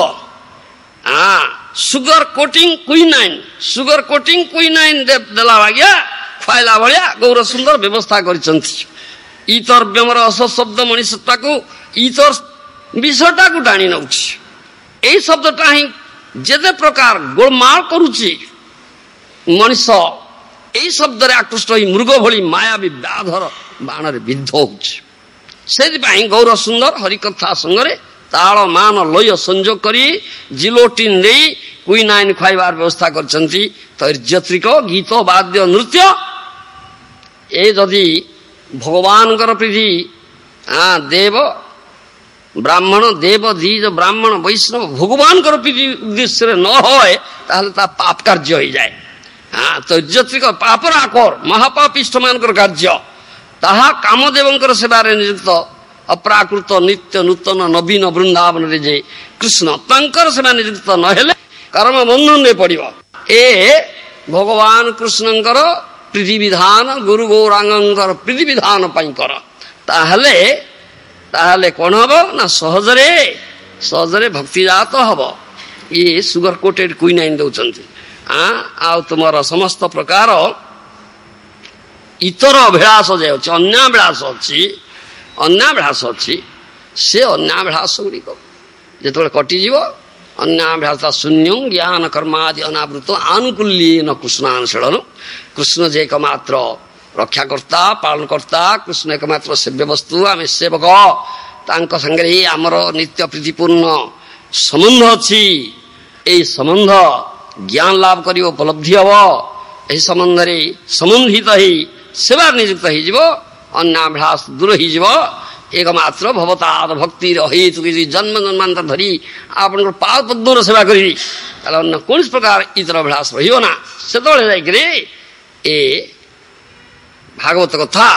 ସୁଗର କୋଟିଂ କୁଇନାଇନ୍ ଦେଲା ବାଗିଆ ଖୁଆଇଲା ଭଳିଆ ଗୌର ସୁନ୍ଦର ବ୍ୟବସ୍ଥା କରିଛନ୍ତି। ଇତର ବ୍ୟମର ଅସଶବ୍ଦ ମଣିଷଟାକୁ ଇତର ବିଷୟଟାକୁ ଟାଣି ନେଉଛି। ଏଇ ଶବ୍ଦଟା ହିଁ ଯେତେ ପ୍ରକାର ଗୋଳମାଳ କରୁଛି, ମଣିଷ ଏଇ ଶବ୍ଦରେ ଆକୃଷ୍ଟ ହୋଇ ମୃଗ ଭଳି ମାୟାବୀ ବ୍ୟାଧର ବାଣରେ ବିଦ୍ଧ ହେଉଛି। ସେଥିପାଇଁ ଗୌର ସୁନ୍ଦର ହରିକଥା ସଙ୍ଗରେ ତାଳ ମାନ ଲୟ ସଂଯୋଗ କରି ଜିଲୋଟିନ୍ ଦେଇ କୁଇନାଇନ୍ ଖୁଆଇବାର ବ୍ୟବସ୍ଥା କରିଛନ୍ତି। ତୈର୍ଯ୍ୟତ୍ରିକ ଗୀତ ବାଦ୍ୟ ନୃତ୍ୟ ଏ ଯଦି ଭଗବାନଙ୍କର ପ୍ରୀତି ଦେବ ବ୍ରାହ୍ମଣ ଦେବ ଦ୍ୱିଜ ବ୍ରାହ୍ମଣ ବୈଷ୍ଣବ ଭଗବାନଙ୍କର ପ୍ରୀତି ଉଦ୍ଦେଶ୍ୟରେ ନ হয় ତାହେଲେ ତା ପାପ କାର୍ଯ୍ୟ ହେଇଯାଏ। ତୈର୍ଯ୍ୟତ୍ରିକ ପାପର ଆକର ମହାପାପିଷ୍ଠ ମାନଙ୍କର କାର୍ଯ୍ୟ, ତାହା କାମଦେବଙ୍କର ସେବାରେ ନିଯୁକ୍ତ ଅପ୍ରାକୃତ ନିତ୍ୟ ନୂତନ ନବୀନ ବୃନ୍ଦାବନରେ ଯେ କୃଷ୍ଣ ତାଙ୍କର ସେବା ନିଯୁକ୍ତ ନହେଲେ କର୍ମ ବନ୍ଧନରେ ପଡ଼ିବ। ଏ ଭଗବାନ କୃଷ୍ଣଙ୍କର ପ୍ରୀତିବିଧାନ ଗୁରୁ ଗୌରାଙ୍ଗଙ୍କର ପ୍ରୀତିବିଧାନ ପାଇଁ କର, ତାହେଲେ କଣ ହବ ନା ସହଜରେ ଭକ୍ତିଜାତ ହବ। ଇଏ ସୁଗର କୋଟେଡ କୁଇନାଇନ୍ ଦଉଛନ୍ତି। ଆଉ ତୁମର ସମସ୍ତ ପ୍ରକାର ଇତର ଅଭିଳାଷ ଯେ ଅଛି, ଅନ୍ୟାଭିଳାଷ ଅଛି, ସେ ଅନ୍ୟାଭିଳାଷ ଗୁଡ଼ିକ ଯେତେବେଳେ କଟିଯିବ, ଅନ୍ୟାଭିଳାଷ ଶୂନ୍ୟଂ ଜ୍ଞାନ କର୍ମାଦି ଅନାବୃତ ଆନୁକୂଲ୍ୟେନ କୃଷ୍ଣାନଶୀଳନ। କୃଷ୍ଣ ଯେ ଏକମାତ୍ର ରକ୍ଷାକର୍ତ୍ତା ପାଳନକର୍ତ୍ତା, କୃଷ୍ଣ ଏକମାତ୍ର ସେବ୍ୟ ବସ୍ତୁ, ଆମେ ସେବକ, ତାଙ୍କ ସାଙ୍ଗରେ ଆମର ନିତ୍ୟ ପ୍ରୀତିପୂର୍ଣ୍ଣ ସମ୍ବନ୍ଧ ଅଛି। ଏଇ ସମ୍ବନ୍ଧ ଜ୍ଞାନ ଲାଭ କରିବ, ଉପଲବ୍ଧି ହବ। ଏହି ସମ୍ବନ୍ଧରେ ସମ୍ବନ୍ଧିତ ହେଇ ସେବା ନିଯୁକ୍ତ ହେଇଯିବ, ଅନ୍ୟାଭିଳାଷ ଦୂର ହେଇଯିବ। ଏକମାତ୍ର ଭବତାର ଭକ୍ତିର ହେତୁ କିଛି ଜନ୍ମ ଜନ୍ମାନ୍ତର ଧରି ଆପଣଙ୍କର ପାଦ ପଦ୍ମର ସେବା କରିବି, ତାହେଲେ ଅନ୍ୟ କୌଣସି ପ୍ରକାର ଇତର ଅଭିଳାଷ ରହିବ ନା। ସେତେବେଳେ ଯାଇକରି ଏ ଭାଗବତ କଥା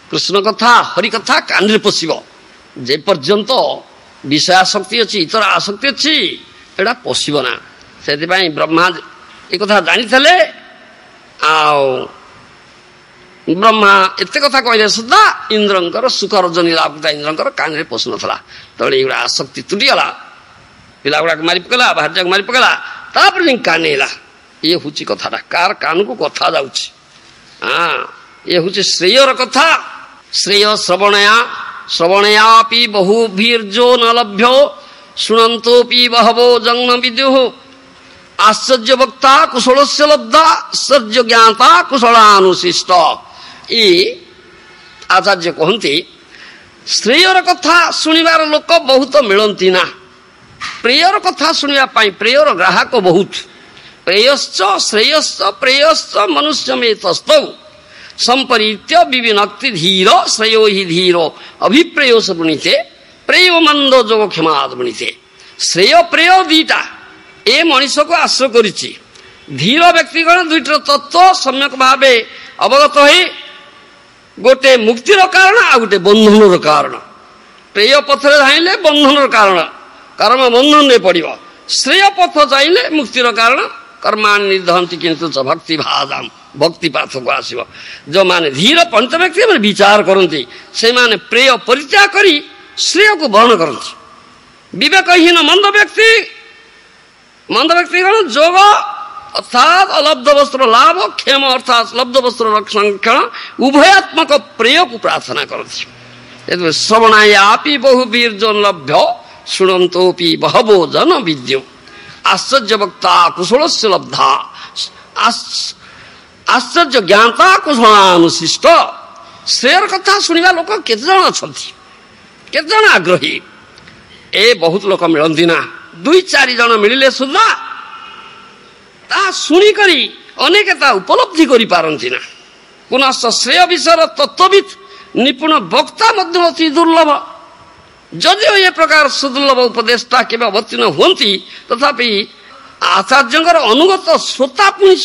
କୃଷ୍ଣ କଥା ହରି କଥା କାନରେ ପଶିବ। ଯେ ପର୍ଯ୍ୟନ୍ତ ବିଷୟ ଆସକ୍ତି ଅଛି, ଇତର ଆସକ୍ତି ଅଛି, ଏଇଟା ପଶିବ ନା। ସେଥିପାଇଁ ବ୍ରହ୍ମା ଏ କଥା ଜାଣିଥିଲେ, ଆଉ ବ୍ରହ୍ମା ଏତେ କଥା କହିଲେ ସୁଦ୍ଧା ଇନ୍ଦ୍ରଙ୍କର ସୁଖ ରଜନୀ ଲାଭ ଇନ୍ଦ୍ରଙ୍କର କାନରେ ପଶୁନଥିଲା। ତେଣୁ ଏଇଗୁଡ଼ା ଆସକ୍ତି ତୁଟିଗଲା, ପିଲା ଗୁଡ଼ାକ ମାରି ପକେଇଲା, ଭାର୍ଯ୍ୟାକୁ ମାରି ପକେଇଲା, ତାପରେ ଯାଇ କାନେଇଲା। ଇଏ ହଉଛି କଥାଟା, କାର କାନକୁ କଥା ଯାଉଛି। ଇଏ ହଉଛି ଶ୍ରେୟର କଥା। ଶ୍ରେୟ ଶ୍ରବଣୟାପି ବହୁଭୀର୍ଯୋ ନ ଲଭ୍ୟ ଶୁଣନ୍ତୋପି ବହବୋ ଜନ୍ମ ବିଦ୍ୟୁଃ ଆଶ୍ଚର୍ଯ୍ୟ ବକ୍ତା କୁଶଳସ୍ୟ ଲବ୍ଧା ଆଶ୍ଚର୍ଯ୍ୟ ଜ୍ଞାତା କୁଶଳାନୁଶିଷ୍ଟ। ଏ ଆଚାର୍ଯ୍ୟ କହନ୍ତି ଶ୍ରେୟର କଥା ଶୁଣିବାର ଲୋକ ବହୁତ ମିଳନ୍ତି ନା। ପ୍ରେୟର କଥା ଶୁଣିବା ପାଇଁ ପ୍ରେୟର ଗ୍ରାହକ ବହୁତ। ପ୍ରେୟଶ୍ଚ ମନୁଷ୍ୟମେତସ୍ତୌ ସମ୍ପରୀତ୍ୟ ବିବିନକ୍ତି ଧୀର ଶ୍ରେୟୋ ହି ଧୀର ଅଭିପ୍ରେୟସ ବୃଣିତେ ପ୍ରେୟ ମନ୍ଦ ଯୋଗ କ୍ଷମାଦ ବୃଣିତେ। ଶ୍ରେୟ ପ୍ରେୟ ଦିଟା ଏ ମଣିଷକୁ ଆଶ୍ରୟ କରିଛି। ଧୀର ବ୍ୟକ୍ତିଗଣ ଦୁଇଟିର ତତ୍ଵ ସମ୍ୟକ ଭାବେ ଅବଗତ ହୋଇ ଗୋଟେ ମୁକ୍ତିର କାରଣ ଆଉ ଗୋଟେ ବନ୍ଧନର କାରଣ। ପ୍ରେୟ ପଥରେ ଧାଇଁଲେ ବନ୍ଧନର କାରଣ, କର୍ମ ବନ୍ଧନରେ ପଡ଼ିବ। ଶ୍ରେୟ ପଥ ଚାହିଁଲେ ମୁକ୍ତିର କାରଣ, କର୍ମାଣି ନିର୍ଦ୍ଧନ୍ତି କିନ୍ତୁ ଭକ୍ତି ଭାଦାମ, ଭକ୍ତି ପାଥକୁ ଆସିବ। ଯେଉଁମାନେ ଧୀର ପଞ୍ଚ ବ୍ୟକ୍ତି ମାନେ ବିଚାର କରନ୍ତି, ସେମାନେ ପ୍ରେୟ ପରିତ୍ୟାଗ କରି ଶ୍ରେୟକୁ ବରଣ କରନ୍ତି। ବିବେକହୀନ ମନ୍ଦ ବ୍ୟକ୍ତିଗଣ ଯୋଗ ଅର୍ଥାତ୍ ଅଲବ୍ଧ ବସ୍ତ୍ର ଲାଭ, କ୍ଷେମ ଅର୍ଥାତ୍ ଲବ୍ଧ ବସ୍ତ୍ର ସଂରକ୍ଷଣ ଉଭୟାତ୍ମକ ପ୍ରେୟକୁ ପ୍ରାର୍ଥନା କରନ୍ତି। ଶ୍ରବଣାୟାପି ବହୁ ବୀର୍ଯ୍ୟଂ ଲଭ୍ୟ ଶୃଣନ୍ତୋପି ବହବୋ ଜନ ବିଦ୍ୟୁ ଆଶ୍ଚର୍ଯ୍ୟ ବକ୍ତା କୁଶଳସ୍ୟ ଲବ୍ଧା ଆଶ୍ଚର୍ଯ୍ୟ ଜ୍ଞାତା କୁଶଳାନୁଶିଷ୍ଟ। ଶ୍ରେୟର କଥା ଶୁଣିବା ଲୋକ କେତେଜଣ ଅଛନ୍ତି, କେତେଜଣ ଆଗ୍ରହୀ? ବହୁତ ଲୋକ ମିଳନ୍ତି ନା, 2-4 ଜଣ ମିଳିଲେ ସୁଦ୍ଧା ତାହା ଶୁଣିକରି ଅନେକ ତା ଉପଲବ୍ଧି କରିପାରନ୍ତି ନା। ପୁନଶ୍ଚ ଶ୍ରେୟ ବିଷୟର ତତ୍ତ୍ୱବିତ୍ ନିପୁଣ ବକ୍ତା ମଧ୍ୟ ଅତି ଦୁର୍ଲଭ। ଯଦିଓ ଏ ପ୍ରକାର ସୁଦୁର୍ଲଭ ଉପଦେଶଟା କେବେ ଅବତୀର୍ଣ୍ଣ ହୁଅନ୍ତି, ତଥାପି ଆଚାର୍ଯ୍ୟଙ୍କର ଅନୁଗତ ଶ୍ରୋତା ପୁଣି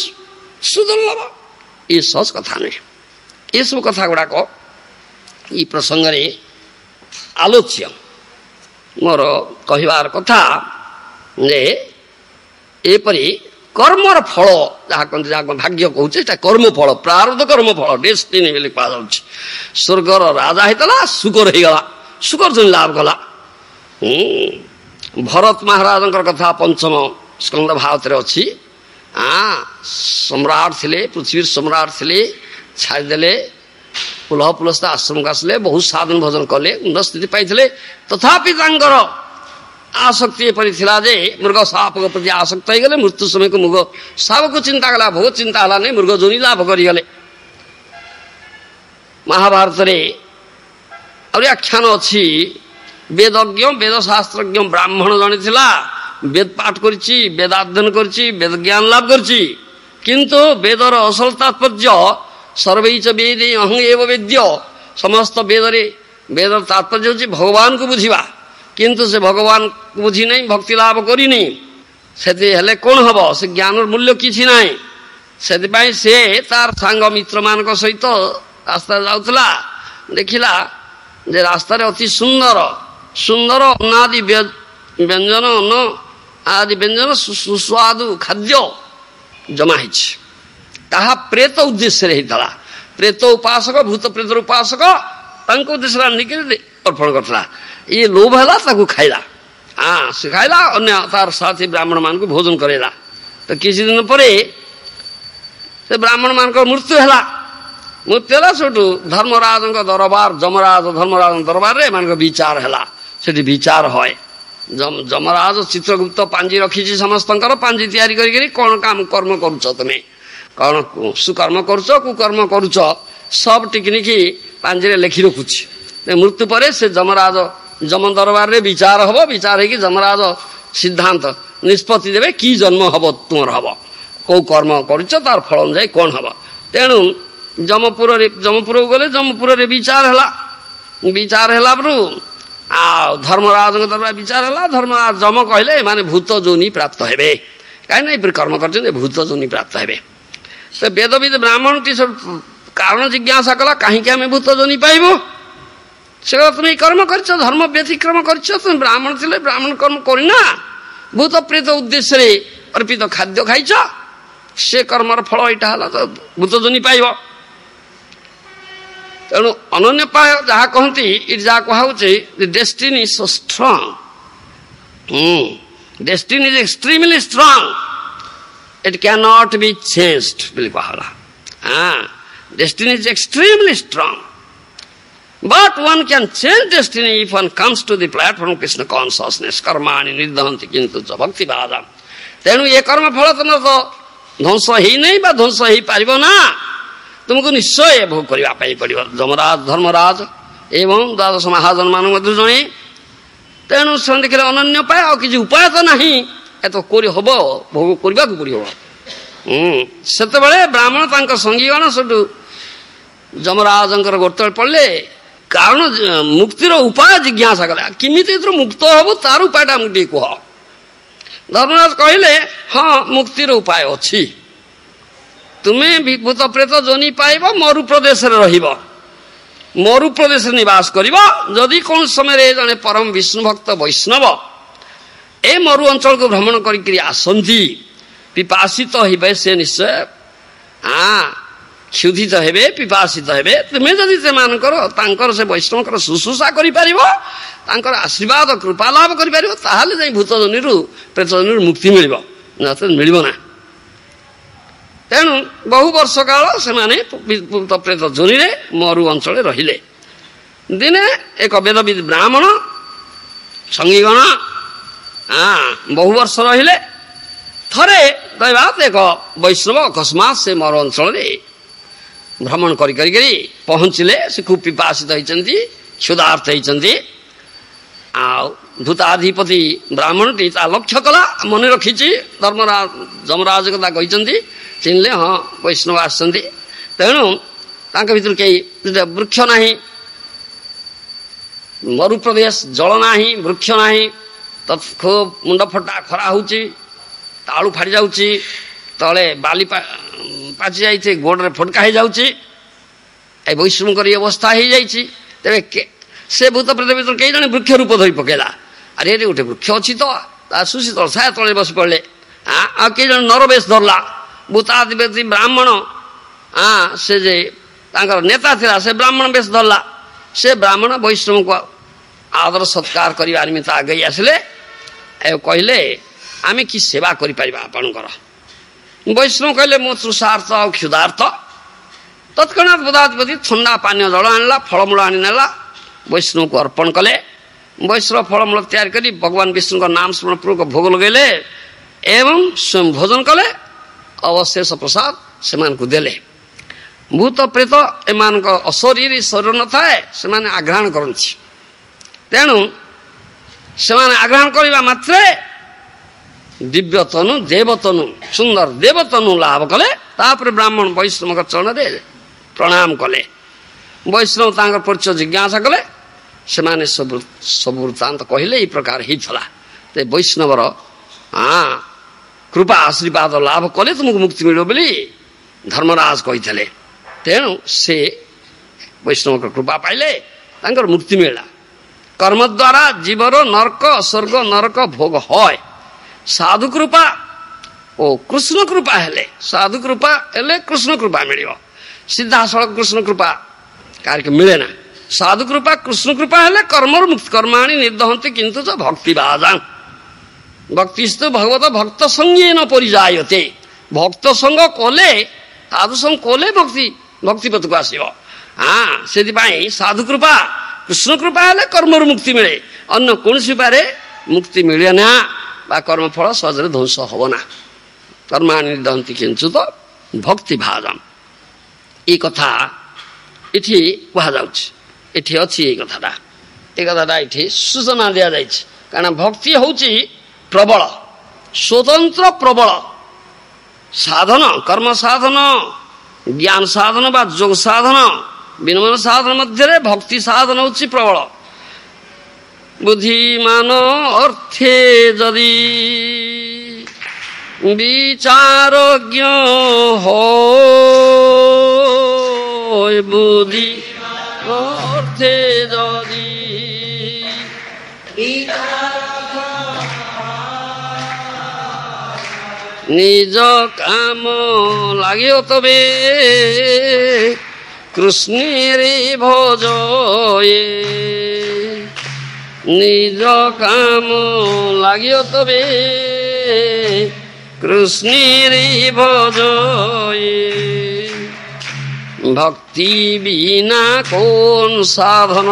ସୁଦୁର୍ଲଭ। ଏ ସହଜ କଥା ନୁହେଁ। ଏସବୁ କଥା ଗୁଡ଼ାକ ଏ ପ୍ରସଙ୍ଗରେ ଆଲୋଚ୍ୟ। ମୋର କହିବାର କଥା ଯେ ଏପରି କର୍ମର ଫଳ ଯାହା କହନ୍ତି, ଯାହା ଭାଗ୍ୟ କହୁଛେ, ସେଟା କର୍ମଫଳ, ପ୍ରାରବ୍ଧ କର୍ମଫଳ, ଡେଷ୍ଟିନି ବୋଲି କୁହାଯାଉଛି। ସ୍ୱର୍ଗର ରାଜା ହେଇଥିଲା, ଶୁକର ହେଇଗଲା, ଶୁକର ଜଣେ ଲାଭ କଲା। ଭରତ ମହାରାଜଙ୍କର କଥା ପଞ୍ଚମ ସ୍କନ୍ଦ ଭାରତରେ ଅଛି। ସମ୍ରାଟ ଥିଲେ, ପୃଥିବୀର ସମ୍ରାଟ ଥିଲେ, ଛାଡ଼ିଦେଲେ, ପୁଲସ୍ତ ଆଶ୍ରମକୁ ଆସିଲେ, ବହୁତ ସାଧନ ଭଜନ କଲେ, ଉନ୍ନତ ସ୍ଥିତି ପାଇଥିଲେ। ତଥାପି ତାଙ୍କର ଆସକ୍ତି ଏପରି ଥିଲା ଯେ ମୃଗ ସାପକ ପ୍ରତି ଆସକ୍ତ ହେଇଗଲେ। ମୃତ୍ୟୁ ସମୟକୁ ମୃଗ ସାପକୁ ଚିନ୍ତା କଲା, ଭୋଗ ଚିନ୍ତା ହେଲା ନାହିଁ, ମୃଗ ଯୋନି ଲାଭ କରିଗଲେ। ମହାଭାରତରେ ଆହୁରି ଆଖ୍ୟାନ ଅଛି, ବେଦଜ୍ଞ ବେଦଶାସ୍ତ୍ରଜ୍ଞ ବ୍ରାହ୍ମଣ ଜଣେ ଥିଲା, ବେଦ ପାଠ କରିଛି, ବେଦାଧ୍ୟୟନ କରିଛି, ବେଦ ଜ୍ଞାନ ଲାଭ କରିଛି, କିନ୍ତୁ ବେଦର ଅସଲ ତାତ୍ପର୍ଯ୍ୟ ସର୍ବୈଚ ବେଦେ ଅହଂ ଏବ ବେଦ୍ୟ, ସମସ୍ତ ବେଦର ତାତ୍ପର୍ଯ୍ୟ ହେଉଛି ଭଗବାନଙ୍କୁ ବୁଝିବା, କିନ୍ତୁ ସେ ଭଗବାନକୁ ବୁଝି ନାହିଁ, ଭକ୍ତି ଲାଭ କରିନି। ସେଠି ହେଲେ କ'ଣ ହବ? ସେ ଜ୍ଞାନର ମୂଲ୍ୟ କିଛି ନାହିଁ। ସେଥିପାଇଁ ସେ ତାର ସାଙ୍ଗ ମିତ୍ରମାନଙ୍କ ସହିତ ରାସ୍ତାରେ ଯାଉଥିଲା, ଦେଖିଲା ଯେ ରାସ୍ତାରେ ଅତି ସୁନ୍ଦର ସୁନ୍ଦର ଅନାଦି ବ୍ୟଞ୍ଜନ, ଅନ୍ନ ଆଦି ବ୍ୟଞ୍ଜନ, ସୁସ୍ୱାଦୁ ଖାଦ୍ୟ ଜମା ହେଇଛି। ତାହା ପ୍ରେତ ଉଦ୍ଦେଶ୍ୟରେ ହେଇଥିଲା। ପ୍ରେତ ଉପାସକ, ଭୂତ ପ୍ରେତର ଉପାସକ ତାଙ୍କ ଉଦ୍ଦେଶ୍ୟରେ ଆଣିକି ଅର୍ପଣ କରିଥିଲା। ଇଏ ଲୋଭ ହେଲା, ତାକୁ ଖାଇଲା। ସେ ଖାଇଲା, ଅନ୍ୟ ତାର ସାଥୀ ବ୍ରାହ୍ମଣ ମାନଙ୍କୁ ଭୋଜନ କରାଇଲା। ତ କିଛି ଦିନ ପରେ ସେ ବ୍ରାହ୍ମଣ ମାନଙ୍କର ମୃତ୍ୟୁ ହେଲା। ସେଠୁ ଧର୍ମରାଜଙ୍କ ଦରବାର, ଯମରାଜ ଧର୍ମରାଜଙ୍କ ଦରବାରରେ ଏମାନଙ୍କ ବିଚାର ହେଲା। ସେଠି ବିଚାର ହୁଏ। ଯମରାଜ ଚିତ୍ରଗୁପ୍ତ ପାଞ୍ଜି ରଖିଛି ସମସ୍ତଙ୍କର, ପାଞ୍ଜି ତିଆରି କରିକି କ'ଣ କର୍ମ କରୁଛ ତମେ, କ'ଣ ସୁକର୍ମ କରୁଛ, କୁକର୍ମ କରୁଛ, ସବ ଟିକିନିକି ପାଞ୍ଜିରେ ଲେଖି ରଖୁଛି। ମୃତ୍ୟୁ ପରେ ସେ ଯମରାଜ ଯମ ଦରବାରରେ ବିଚାର ହବ। ବିଚାର ହେଇକି ଯମରାଜ ସିଦ୍ଧାନ୍ତ ନିଷ୍ପତ୍ତି ଦେବେ, କି ଜନ୍ମ ହବ ତୁମର ହବ, କୋଉ କର୍ମ କରୁଛ, ତାର ଫଳ ଅନୁଯାୟୀ କ'ଣ ହବ। ତେଣୁ ଯମପୁରକୁ ଗଲେ, ଯମପୁରରେ ବିଚାର ହେଲା। ବିଚାର ହେଲା ପରୁ ଆଉ ଧର୍ମରାଜଙ୍କ ଦରବାର ବିଚାର ହେଲା। ଧର୍ମରାଜ ଯମ କହିଲେ ଏମାନେ ଭୂତ ଯୋନି ପ୍ରାପ୍ତ ହେବେ, କାହିଁକି ନା ଏପରି କର୍ମ କରିଛନ୍ତି, ଭୂତ ଯୋନି ପ୍ରାପ୍ତ ହେବେ। ସେ ବେଦବିଦ ବ୍ରାହ୍ମଣଟି ସବୁ କାରଣ ଜିଜ୍ଞାସା କଲା, କାହିଁକି ଆମେ ଭୂତ ଯୋନି ପାଇବୁ? ସେ ତମେ କର୍ମ କରିଛ, ଧର୍ମ ବ୍ୟତିକ୍ରମ କରିଛ, ତମେ ବ୍ରାହ୍ମଣ ଥିଲେ, ବ୍ରାହ୍ମଣ କର୍ମ କରିନା, ଭୂତ ପ୍ରେତ ଉଦ୍ଦେଶ୍ୟରେ ଅର୍ପିତ ଖାଦ୍ୟ ଖାଇଛ, ସେ କର୍ମର ଫଳ ଏଇଟା ହେଲା, ତ ଭୂତ ଯୋନି ପାଇବ। ତେଣୁ ଅନନ୍ୟପାୟ ଯାହା କହନ୍ତି, ଏଠି ଯାହା କୁହାଉଛି, destiny is so strong, destiny is extremely strong, it can not be changed ବୋଲି କୁହାଗଲା। Destiny is extremely strong, but one can change destiny if one comes to the platform of Krishna consciousness. कर्माणि निर्दहन्ति किन्तु च भक्ति भादाम। ତେଣୁ ଏ କର୍ମ ଫଳ ତମର ତ ଧ୍ୱଂସ ହେଇନାହିଁ ବା ଧ୍ୱଂସ ହେଇପାରିବ ନା, ତୁମକୁ ନିଶ୍ଚୟ ଭୋଗ କରିବା ପାଇଁ ପଡ଼ିବ। ଯମରାଜ ଧର୍ମରାଜ ଏବଂ ଦ୍ୱାଦଶ ମହାଜନ ମାନଙ୍କ ମଧ୍ୟରୁ ଜଣେ। ତେଣୁ ସେମାନେ ଦେଖିଲେ ଅନନ୍ୟ ପାୟ, ଆଉ କିଛି ଉପାୟ ତ ନାହିଁ, ଏତ କରି ହବ, ଭୋଗ କରିବାକୁ ପଡ଼ିବ। ସେତେବେଳେ ବ୍ରାହ୍ମଣ ତାଙ୍କ ସଙ୍ଗୀଗଣ ସେଠୁ ଯମରାଜଙ୍କର ଗୋଡ଼ତଳେ ପଡ଼ିଲେ, କାରଣ ମୁକ୍ତିର ଉପାୟ ଜିଜ୍ଞାସା କଲେ, କେମିତି ଏଥିରୁ ମୁକ୍ତ ହବ ତାର ଉପାୟଟା ଆମକୁ ଟିକେ କୁହ। ଧର୍ମରାଜ କହିଲେ ହଁ ମୁକ୍ତିର ଉପାୟ ଅଛି। ତୁମେ ଭୂତ ପ୍ରେତ ଯୋନି ପାଇବ, ମରୁ ପ୍ରଦେଶରେ ରହିବ, ମରୁ ପ୍ରଦେଶରେ ନିବାସ କରିବ। ଯଦି କୌଣସି ସମୟରେ ଜଣେ ପରମ ବିଷ୍ଣୁ ଭକ୍ତ ବୈଷ୍ଣବ ଏ ମରୁ ଅଞ୍ଚଳକୁ ଭ୍ରମଣ କରିକିରି ଆସନ୍ତି, ପିପାସିତ ହେବେ, ସେ ନିଶ୍ଚୟ କ୍ଷୁଧିତ ହେବେ, ପିପାସିତ ହେବେ। ତୁମେ ଯଦି ସେମାନଙ୍କର ତାଙ୍କର ସେ ବୈଷ୍ଣବଙ୍କର ଶୁଶ୍ରୂଷା କରିପାରିବ, ତାଙ୍କର ଆଶୀର୍ବାଦ କୃପା ଲାଭ କରିପାରିବ, ତାହେଲେ ଯାଇ ଭୂତ ଯୋନିରୁ ପ୍ରେତ ଯୋନିରୁ ମୁକ୍ତି ମିଳିବ, ନଚେତ୍ ମିଳିବ ନା। ତେଣୁ ବହୁ ବର୍ଷ କାଳ ସେମାନେ ଭୂତ ପ୍ରେତ ଯୋନିରେ ମରୁ ଅଞ୍ଚଳରେ ରହିଲେ। ଦିନେ ଏକ ବେଦବିଦ୍ ବ୍ରାହ୍ମଣ ସଙ୍ଗୀଗଣ ବହୁ ବର୍ଷ ରହିଲେ। ଥରେ ଦୈବାତ୍ ଏକ ବୈଷ୍ଣବ ଅକସ୍ମାତ୍ ସେ ମରୁ ଅଞ୍ଚଳରେ ଭ୍ରମଣ କରି ପହଞ୍ଚିଲେ। ସେ ଖୁବ୍ ପିପାସିତ ହେଇଛନ୍ତି, କ୍ଷୁଧାର୍ଥ ହେଇଛନ୍ତି। ଆଉ ଧୂତାଧିପତି ବ୍ରାହ୍ମଣଟି ତା ଲକ୍ଷ୍ୟ କଲା, ମନେ ରଖିଛି, ଯମରାଜ କଥା କହିଛନ୍ତି, ଚିହ୍ନିଲେ ହଁ ବୈଷ୍ଣବ ଆସିଛନ୍ତି। ତେଣୁ ତାଙ୍କ ଭିତରୁ କେହି ବୃକ୍ଷ ନାହିଁ, ମରୁପ୍ରଦେଶ, ଜଳ ନାହିଁ, ବୃକ୍ଷ ନାହିଁ, ଖୁବ୍ ମୁଣ୍ଡ ଫଟା ଖରା ହେଉଛି, ତାଳୁ ଫାଡ଼ି ଯାଉଛି, ତଳେ ବାଲି ପାଚି ଯାଇଛି, ଗୋଡ଼ରେ ଫଟକା ହେଇଯାଉଛି। ଏ ବୈଷ୍ଣବଙ୍କର ଏ ଅବସ୍ଥା ହେଇଯାଇଛି। ତେବେ ସେ ଭୂତ ପ୍ରେତ ଭିତରୁ କେହି ଜଣେ ବୃକ୍ଷ ରୂପ ଧରି ପକେଇଲା। ଆରେ ଏଠି ଗୋଟେ ବୃକ୍ଷ ଅଛି ତ, ତା ସୁଶୀତଳ ଛାୟା ତଳେ ବସି ପଡ଼ିଲେ। ଆଉ କେହି ଜଣେ ନରବେଶ ଧରିଲା। ଭୂତାଧିପତି ବ୍ରାହ୍ମଣ ସେ ଯେ ତାଙ୍କର ନେତା ଥିଲା, ସେ ବ୍ରାହ୍ମଣ ବେଶ ଧରିଲା। ସେ ବ୍ରାହ୍ମଣ ବୈଷ୍ଣବଙ୍କୁ ଆଦର ସତ୍କାର କରିବା ନିମିତ୍ତ ଆଗେଇ ଆସିଲେ। କହିଲେ ଆମେ କି ସେବା କରିପାରିବା ଆପଣଙ୍କର? ବୈଷ୍ଣବ କହିଲେ ମୁଁ ତୃଷାର୍ଥ ଆଉ କ୍ଷୁଧାର୍ଥ। ତତ୍କ୍ଷଣାତ୍ ଭୂତାଧିପତି ଥଣ୍ଡା ପାନୀୟ ଜଳ ଆଣିଲା, ଫଳମୂଳ ଆଣି ନେଲା, ବୈଷ୍ଣବଙ୍କୁ ଅର୍ପଣ କଲେ। ବୈଷ୍ଣବ ଫଳମୂଳ ତିଆରି କରି ଭଗବାନ ବିଷ୍ଣୁଙ୍କ ନାମ ସ୍ମରଣ ପୂର୍ବକ ଭୋଗ ଲଗେଇଲେ ଏବଂ ସ୍ୱୟଂ ଭୋଜନ କଲେ। ଅବଶେଷ ପ୍ରସାଦ ସେମାନଙ୍କୁ ଦେଲେ। ଭୂତ ପ୍ରେତ ଏମାନଙ୍କ ଅଶରୀରୀ ଶରୀର ନଥାଏ, ସେମାନେ ଆଘ୍ରାଣ କରନ୍ତି। ତେଣୁ ସେମାନେ ଆଘ୍ରାଣ କରିବା ମାତ୍ରେ ଦିବ୍ୟତନୁ, ଦେବତନୁ, ସୁନ୍ଦର ଦେବତନୁ ଲାଭ କଲେ। ତାପରେ ବ୍ରାହ୍ମଣ ବୈଷ୍ଣବଙ୍କ ଚରଣରେ ପ୍ରଣାମ କଲେ। ବୈଷ୍ଣବ ତାଙ୍କର ପରିଚୟ ଜିଜ୍ଞାସା କଲେ। ସେମାନେ ସବୁ ବୃତ୍ତାନ୍ତ କହିଲେ, ଏଇ ପ୍ରକାର ହେଇଥିଲା। ସେ ବୈଷ୍ଣବର କୃପା ଆଶୀର୍ବାଦ ଲାଭ କଲେ ତୁମକୁ ମୁକ୍ତି ମିଳିବ ବୋଲି ଧର୍ମରାଜ କହିଥିଲେ। ତେଣୁ ସେ ବୈଷ୍ଣବଙ୍କ କୃପା ପାଇଲେ, ତାଙ୍କର ମୁକ୍ତି ମିଳିଲା। କର୍ମ ଦ୍ୱାରା ଜୀବର ନର୍କ ସ୍ୱର୍ଗ ନରକ ଭୋଗ হয়। ସାଧୁ କୃପା ଓ କୃଷ୍ଣ କୃପା ହେଲେ, ସାଧୁ କୃପା ହେଲେ କୃଷ୍ଣ କୃପା ମିଳିବ। ସିଧାସଳଖ କୃଷ୍ଣ କୃପା କାହାରିକୁ ମିଳେ ନା। ସାଧୁ କୃପା କୃଷ୍ଣ କୃପା ହେଲେ କର୍ମରୁ ମୁକ୍ତି। କର୍ମାଣି ନିର୍ଦହନ୍ତି କିନ୍ତୁ ତ ଭକ୍ତି ବାଜାଂ। ଭକ୍ତିସ୍ତୁ ଭଗବତ ଭକ୍ତ ସଙ୍ଗେନ ପରିଜାୟତେ। ଭକ୍ତ ସଙ୍ଗ କଲେ, ସାଧୁ ସଙ୍ଗ କଲେ ଭକ୍ତିପଥକୁ ଆସିବ। ସେଥିପାଇଁ ସାଧୁ କୃପା କୃଷ୍ଣ କୃପା ହେଲେ କର୍ମରୁ ମୁକ୍ତି ମିଳେ। ଅନ୍ୟ କୌଣସି ଉପାୟରେ ମୁକ୍ତି ମିଳେ ନା, ବା କର୍ମଫଳ ସହଜରେ ଧ୍ୱଂସ ହବ ନା। କର୍ମାଣି ନିର୍ଦହନ୍ତି କିନ୍ତୁ ତ ଭକ୍ତି ଭାଜಂ। এই কথা এটি কুহযাଉଛି। এটি ଅଛି এই কথাটা এটি ସୂଚନା ଦିଆଯାଇଛି। କାରଣ ଭକ୍ତି ହେଉଛି ପ୍ରବଳ, ସ୍ୱତନ୍ତ୍ର ପ୍ରବଳ ସାଧନ। କର୍ମ ସାଧନ, ଜ୍ଞାନ ସାଧନ ବା ଯୋଗ ସାଧନ, ବିନମନ ସାଧନ ମଧ୍ୟରେ ଭକ୍ତି ସାଧନ ହେଉଛି ପ୍ରବଳ। ବୁଦ୍ଧିମାନ ଅର୍ଥେ ଯଦି বিচারজ্ঞ হয়, বুদ্ধি অর্থে যদি নিজ কাম লাগিও তবে কৃষ্ণের ভজয়ে। নিজ কাম লাগিও তবে কৃষ্ণের ভজয়ে। ভক্তি বিনা কোন সাধন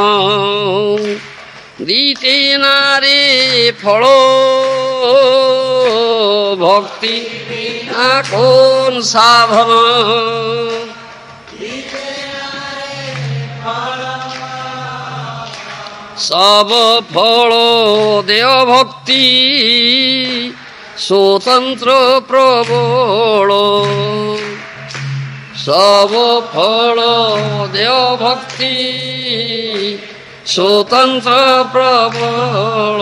দিতে না রে ফল। ভক্তি বিনা কোন সাধন সব ফল দেয় ভক্তি স্বতন্ত্র প্রবল। সব ফল দেয় ভক্তি স্বতন্ত্র প্রবল।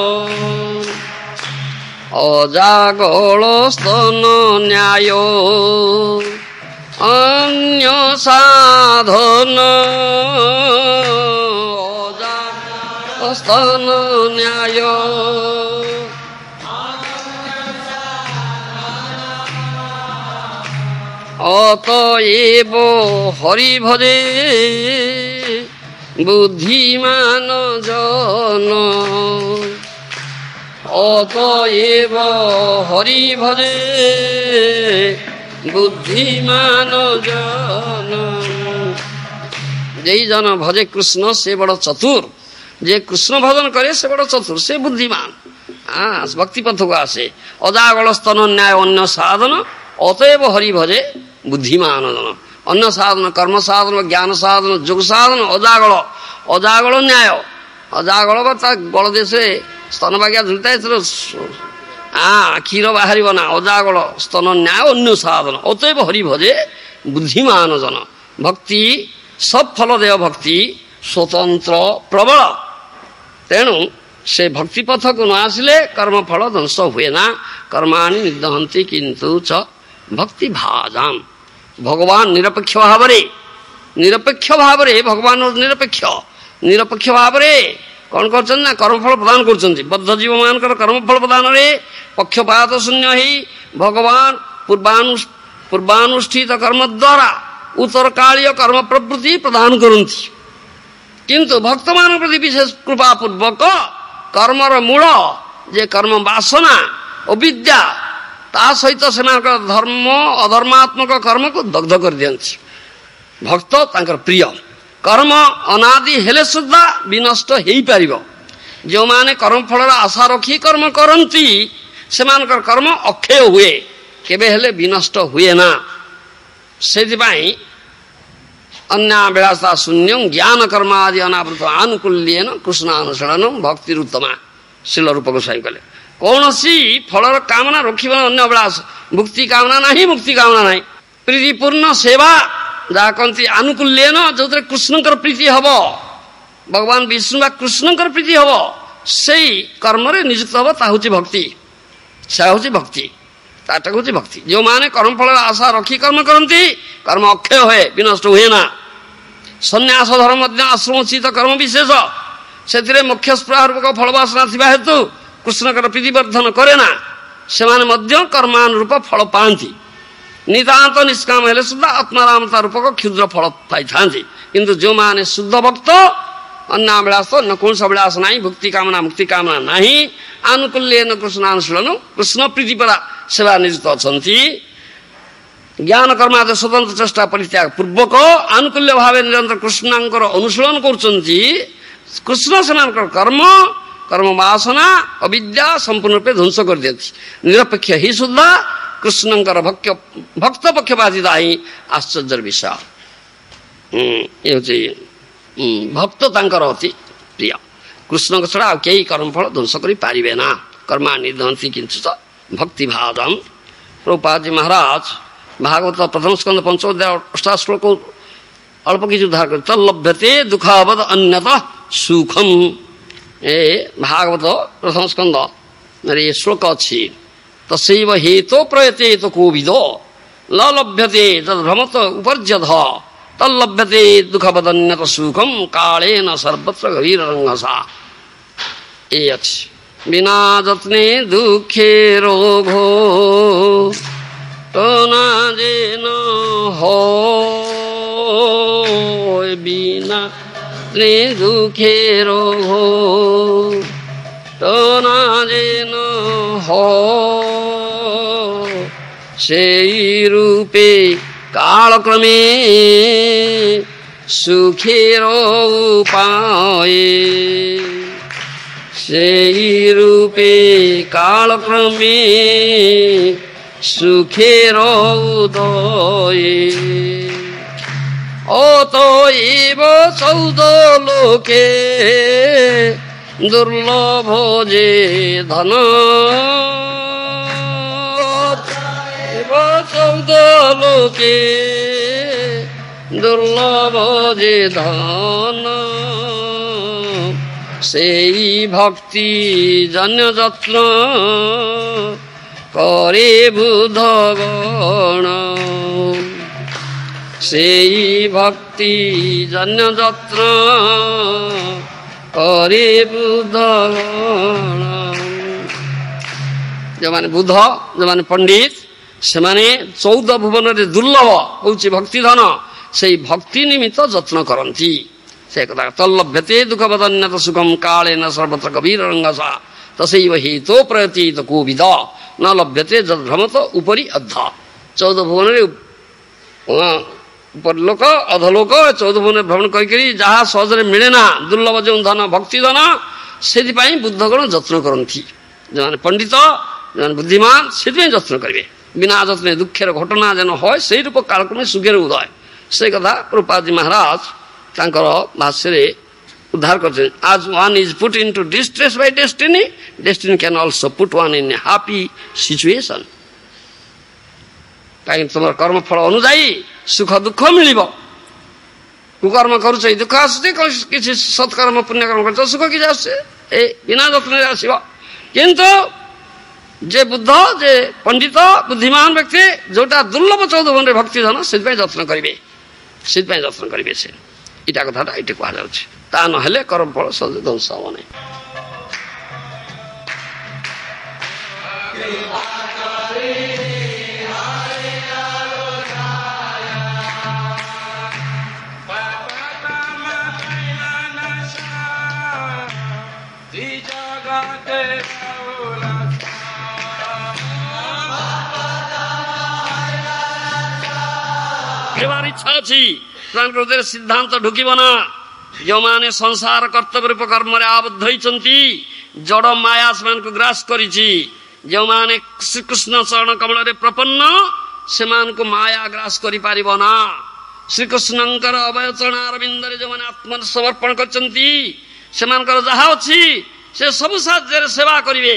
অজাগল স্তন ন্যায় অন্য সাধন অজাগল স্তন ন্যায় অতএব হরি ভজে বুদ্ধিমান জন অতএব হরি ভজে বুদ্ধিমান জন। যেই জন ভজে কৃষ্ণ সে বড় চতুর, যে কৃষ্ণ ভজন করে সে বড় চতুর, সে বুদ্ধিমান। ভক্তি পথକୁ আসে। অজাগল স্তন ন্যায় অন্য সাধন অতএব হরি ভজে বুদ্ধিমান জন। অন্য সাধন, কর্ম সাধন, জ্ঞাନ ସାଧନ, ଯୋଗ ସାଧନ, ଅଜାଗଳ। ଅଜାଗଳ ନ୍ୟାୟ, ଅଜାଗଳ ବା ତା ଗଳ ଦେଶରେ ସ୍ତନ ବାଗିଆ ଝୁଲିଥାଏ, କ୍ଷୀର ବାହାରିବ ନା। ଅଜାଗଳ ସ୍ତନ ନ୍ୟାୟ ଅନ୍ୟ ସାଧନ ଅତଏବ ହରି ଭଜେ ବୁଦ୍ଧିମାନ জন। ଭକ୍ତି ସବ୍ ଫଳ ଦେୟ ଭକ୍ତି ସ୍ୱତନ୍ତ୍ର ପ୍ରବଳ। ତେଣୁ ସେ ଭକ୍ତି ପଥକୁ ନ ଆସିଲେ କର୍ମଫଳ ଧ୍ୱଂସ ହୁଏ ନା। କର୍ମାଣୀ ନିର୍ଦହନ୍ତି କିନ୍ତୁ ଚ ଭକ୍ତି ଭାଜାମ୍। ଭଗବାନ ନିରପେକ୍ଷ ଭାବରେ ଭଗବାନ ନିରପେକ୍ଷ ଭାବରେ କଣ କରୁଛନ୍ତି ନା କର୍ମଫଳ ପ୍ରଦାନ କରୁଛନ୍ତି। ବଦ୍ଧ ଜୀବମାନଙ୍କର କର୍ମଫଳ ପ୍ରଦାନରେ ପକ୍ଷପାତ ଶୂନ୍ୟ ହେଇ ଭଗବାନ ପୂର୍ବାନୁଷ୍ଠିତ କର୍ମ ଦ୍ୱାରା ଉତ୍ତରକାଳୀୟ କର୍ମ ପ୍ରବୃତ୍ତି ପ୍ରଦାନ କରନ୍ତି। କିନ୍ତୁ ଭକ୍ତମାନଙ୍କ ପ୍ରତି ବିଶେଷ କୃପା ପୂର୍ବକ କର୍ମର ମୂଳ ଯେ କର୍ମ ବାସନା ଓ ବିଦ୍ୟା, ତା ସହିତ ସେମାନଙ୍କର ଧର୍ମ ଅଧର୍ମାତ୍ମକ କର୍ମକୁ ଦଗ୍ଧ କରିଦିଅନ୍ତି। ଭକ୍ତ ତାଙ୍କର ପ୍ରିୟ। କର୍ମ ଅନାଦି ହେଲେ ସୁଦ୍ଧା ବିନଷ୍ଟ ହେଇପାରିବ। ଯେଉଁମାନେ କର୍ମଫଳର ଆଶା ରଖି କର୍ମ କରନ୍ତି ସେମାନଙ୍କର କର୍ମ ଅକ୍ଷୟ ହୁଏ, କେବେ ହେଲେ ବିନଷ୍ଟ ହୁଏ ନା। ସେଥିପାଇଁ ଅନ୍ୟାଭିଳାଷା ଶୂନ୍ୟଂ ଜ୍ଞାନ କର୍ମ ଆଦି ଅନାବୃତ ଆନୁକୂଲ୍ୟେନ କୃଷ୍ଣାନୁଶୀଳନ ଭକ୍ତିରୁତ୍ତମା। ଶିଳ ରୂପ ଗୋସ୍ୱାମୀ କଲେ କୌଣସି ଫଳର କାମନା ରଖିବ ଅନ୍ୟ ଅଭିଳାଷ। ମୁକ୍ତି କାମନା ନାହିଁ, ମୁକ୍ତି କାମନା ନାହିଁ। ପ୍ରୀତିପୂର୍ଣ୍ଣ ସେବା ଯାହା କହନ୍ତି ଆନୁକୂଲ୍ୟେନ, ଯୋଉଥିରେ କୃଷ୍ଣଙ୍କର ପ୍ରୀତି ହବ, ଭଗବାନ ବିଷ୍ଣୁ ବା କୃଷ୍ଣଙ୍କର ପ୍ରୀତି ହବ, ସେଇ କର୍ମରେ ନିଯୁକ୍ତ ହବ, ତାହା ହଉଛି ଭକ୍ତି। ସେହା ହଉଛି ଭକ୍ତି, ତାଟା ହଉଛି ଭକ୍ତି। ଯେଉଁମାନେ କର୍ମଫଳର ଆଶା ରଖି କର୍ମ କରନ୍ତି କର୍ମ ଅକ୍ଷୟ ହୁଏ, ବିନଷ୍ଟ ହୁଏ ନା। ସନ୍ନ୍ୟାସ ଧର୍ମ ମଧ୍ୟ ଆଶ୍ରମୋଚିତ କର୍ମ ବିଶେଷ, ସେଥିରେ ମୋକ୍ଷ ସ୍ପୃହା ରୂପକ ଫଳ ବାସନା ଥିବା ହେତୁ କୃଷ୍ଣଙ୍କର ପ୍ରୀତିବର୍ଦ୍ଧନ କରେ ନା। ସେମାନେ ମଧ୍ୟ କର୍ମାନୁରୂପ ଫଳ ପାଆନ୍ତି। ନିତାନ୍ତ ନିଷ୍କାମ ହେଲେ ସୁଦ୍ଧା ଆତ୍ମାରାମତା ରୂପକ କ୍ଷୁଦ୍ର ଫଳ ପାଇଥାନ୍ତି। କିନ୍ତୁ ଯେଉଁମାନେ ଶୁଦ୍ଧ ଭକ୍ତ, ଅନ୍ୟାଭିଳାଷ ଅନ୍ୟ କୌଣସି ଅଭିଳାଷ ନାହିଁ, ଭକ୍ତି କାମନା ମୁକ୍ତି କାମନା ନାହିଁ, ଆନୁକୂଲ୍ୟେନ କୃଷ୍ଣାନୁଶୀଳନ କୃଷ୍ଣ ପ୍ରୀତିପରା ସେବା ନିଯୁକ୍ତ ଅଛନ୍ତି। ଜ୍ଞାନ କର୍ମ ଆଦି ସ୍ୱତନ୍ତ୍ର ଚେଷ୍ଟା ପରିତ୍ୟାଗ ପୂର୍ବକ ଆନୁକୂଲ୍ୟ ଭାବେ ନିରନ୍ତର କୃଷ୍ଣଙ୍କର ଅନୁଶୀଳନ କରୁଛନ୍ତି। କୃଷ୍ଣ ସେମାନଙ୍କର କର୍ମ ବାସନା ଅବିଦ୍ୟା ସମ୍ପୂର୍ଣ୍ଣ ରୂପେ ଧ୍ୱଂସ କରିଦିଅନ୍ତି। ନିରପେକ୍ଷ ହିଁ ସୁଦ୍ଧା କୃଷ୍ଣଙ୍କର ଭକ୍ତ ପକ୍ଷପାତିତା ହିଁ ଆଶ୍ଚର୍ଯ୍ୟର ବିଷୟ। ଏ ହଉଛି ଭକ୍ତ ତାଙ୍କର ଅତି ପ୍ରିୟ। କୃଷ୍ଣଙ୍କ ଛଡ଼ା ଆଉ କେହି କର୍ମଫଳ ଧ୍ୱଂସ କରିପାରିବେ ନା। କର୍ମା ନିର୍ଦ୍ଦହନ୍ତି କିନ୍ତୁ ଭକ୍ତି ଭାଜାମ୍। ପ୍ରଭୁପାଦଜୀ ମହାରାଜ ଭାଗବତ ପ୍ରଥମ ସ୍କନ୍ଧ ପଞ୍ଚମ ଅଧ୍ୟାୟ 8 ଶ୍ଲୋକ ଅଳ୍ପ କିଛି ଉଦ୍ଧାର କରି ତଲ୍ଲଭ୍ୟତେ ଦୁଃଖାବଦ ଅନ୍ୟତ ସୁଖମ୍। ଏ ଭାଗବତ ପ୍ରଥମ ସ୍କନ୍ଧ ଏ ଶ୍ଲୋକ ଅଛି। ତସୈବ ହେତୋ ପ୍ରୟତେତ କୋବିଦ ନ ଲଭ୍ୟତେ ତଦ୍ଭ୍ରମତ ଉପର୍ଯ୍ୟଧ ତଲ୍ଲଭ୍ୟତେ ଦୁଃଖବଦନ୍ୟତ ସୁଖମ୍ କାଳେନ ସର୍ବତ୍ର ଗଭୀରରଙ୍ଗସା। ଏ ଅଛି ବିନା ଯତ୍ନେ ଦୁଃଖେ ରୋଗୋ ନା ଯେନ হয় বিনা দুঃখে রোগো না যেন হয় সেই রূপে কালক্রমে সুখের উপায় সেই রূপে কালক্রমে সুখের উদয়ে অতএব চৌদ লোকে দুর্লভ যে ধন চৌদ লোকে দুর্লভ যে ধন সেই ভক্তি জন্য যত্ন করে বুধগণ, সেই ভক্তি জন্য যত্ন করে ବୁଧଗଣ। ଯେଉଁମାନେ ବୁଧ, ଯେଉଁମାନେ ପଣ୍ଡିତ, ସେମାନେ 14 ଭୁବନରେ ଦୁର୍ଲଭ ହଉଛି ଭକ୍ତିଧନ, ସେଇ ଭକ୍ତି ନିମିତ୍ତ ଯତ୍ନ କରନ୍ତି। ସେ କଥା ତଲ୍ଲଭ୍ୟତେ ଦୁଃଖବଦନ୍ୟତ ସୁଖମ୍ କାଳେନ ସର୍ବତ୍ର କବୀର ରଙ୍ଗସା ତସୈବ ହେତୋ ପ୍ରୟତୀତ କୋବିଦ ନ ଲଭ୍ୟତେ ଯଦ୍ଭ୍ରମତ ଉପରି ଅଧ। 14 ଭୁବନରେ ଉପରଲୋକ ଅଧଲୋକ 14 ଭୁବନରେ ଭ୍ରମଣ କରିକରି ଯାହା ସହଜରେ ମିଳେ ନା, ଦୁର୍ଲଭ ଯେଉଁ ଧନ ଭକ୍ତି ଧନ, ସେଥିପାଇଁ ବୁଦ୍ଧଗଣ ଯତ୍ନ କରନ୍ତି। ଯେଉଁମାନେ ପଣ୍ଡିତ, ଯେଉଁମାନେ ବୁଦ୍ଧିମାନ, ସେଥିପାଇଁ ଯତ୍ନ କରିବେ। ବିନା ଯତ୍ନେ ଦୁଃଖର ଘଟଣା ଯେନ হয়, ସେଇ ରୂପ କାଳକ୍ରମେ ସୁଖରେ ଉଦୟ। ସେ କଥା ପ୍ରଭୁପାଦଜୀ ମହାରାଜ ତାଙ୍କର ଭାଷ୍ୟରେ ଉଦ୍ଧାର କରିଛନ୍ତି। As one is put into distress by destiny, destiny can also put one in a happy situation. କାହିଁକି ତୁମର କର୍ମଫଳ ଅନୁଯାୟୀ ସୁଖ ଦୁଃଖ ମିଳିବ। କୁକର୍ମ କରୁଛ, ଦୁଃଖ ଆସୁଛି, କିଛି ସତ୍କର୍ମ ପୁଣ୍ୟକର୍ମ କରୁଛ, ସୁଖ କିଛି ଆସୁଛି, ଏ ବିନା ଯତ୍ନରେ ଆସିବ। କିନ୍ତୁ ଯେ ବୁଦ୍ଧ, ଯେ ପଣ୍ଡିତ ବୁଦ୍ଧିମାନ ବ୍ୟକ୍ତି, ଯୋଉଟା ଦୁର୍ଲଭ 14 ଭୁବନରେ ଭକ୍ତି ଧନ, ସେଥିପାଇଁ ଯତ୍ନ କରିବେ, ସେଥିପାଇଁ ଯତ୍ନ କରିବେ। ସେ ଏଇଟା କଥାଟା ଏଇଠି କୁହାଯାଉଛି। ତା ନହେଲେ କର୍ମଫଳ ସହଜେ ଧ୍ୱଂସ ହବ ନାହିଁ। ଇଚ୍ଛା ଅଛି ସେମାନଙ୍କ ହୃଦୟରେ ସିଦ୍ଧାନ୍ତ ଢୁକିବ ନା। ଯେଉଁମାନେ ସଂସାର କର୍ତ୍ତବ୍ୟ ରୂପ କର୍ମରେ ଆବଦ୍ଧ ହୋଇଛନ୍ତି, ଜଡ଼ ମାୟା ସେମାନଙ୍କୁ ଗ୍ରାସ କରିଛି। ଯେଉଁମାନେ ଶ୍ରୀକୃଷ୍ଣ ଚରଣ କମଳରେ ପ୍ରପନ୍ନ, ସେମାନଙ୍କୁ ମାୟା ଗ୍ରାସ କରିପାରିବ ନା। ଶ୍ରୀକୃଷ୍ଣଙ୍କର ଅଭୟ ଚରଣ ଅରବିନ୍ଦରେ ଯେଉଁମାନେ ଆତ୍ମସମର୍ପଣ କରିଛନ୍ତି, ସେମାନଙ୍କର ଯାହା ଅଛି ସେ ସବୁ ସାହାଯ୍ୟରେ ସେବା କରିବେ।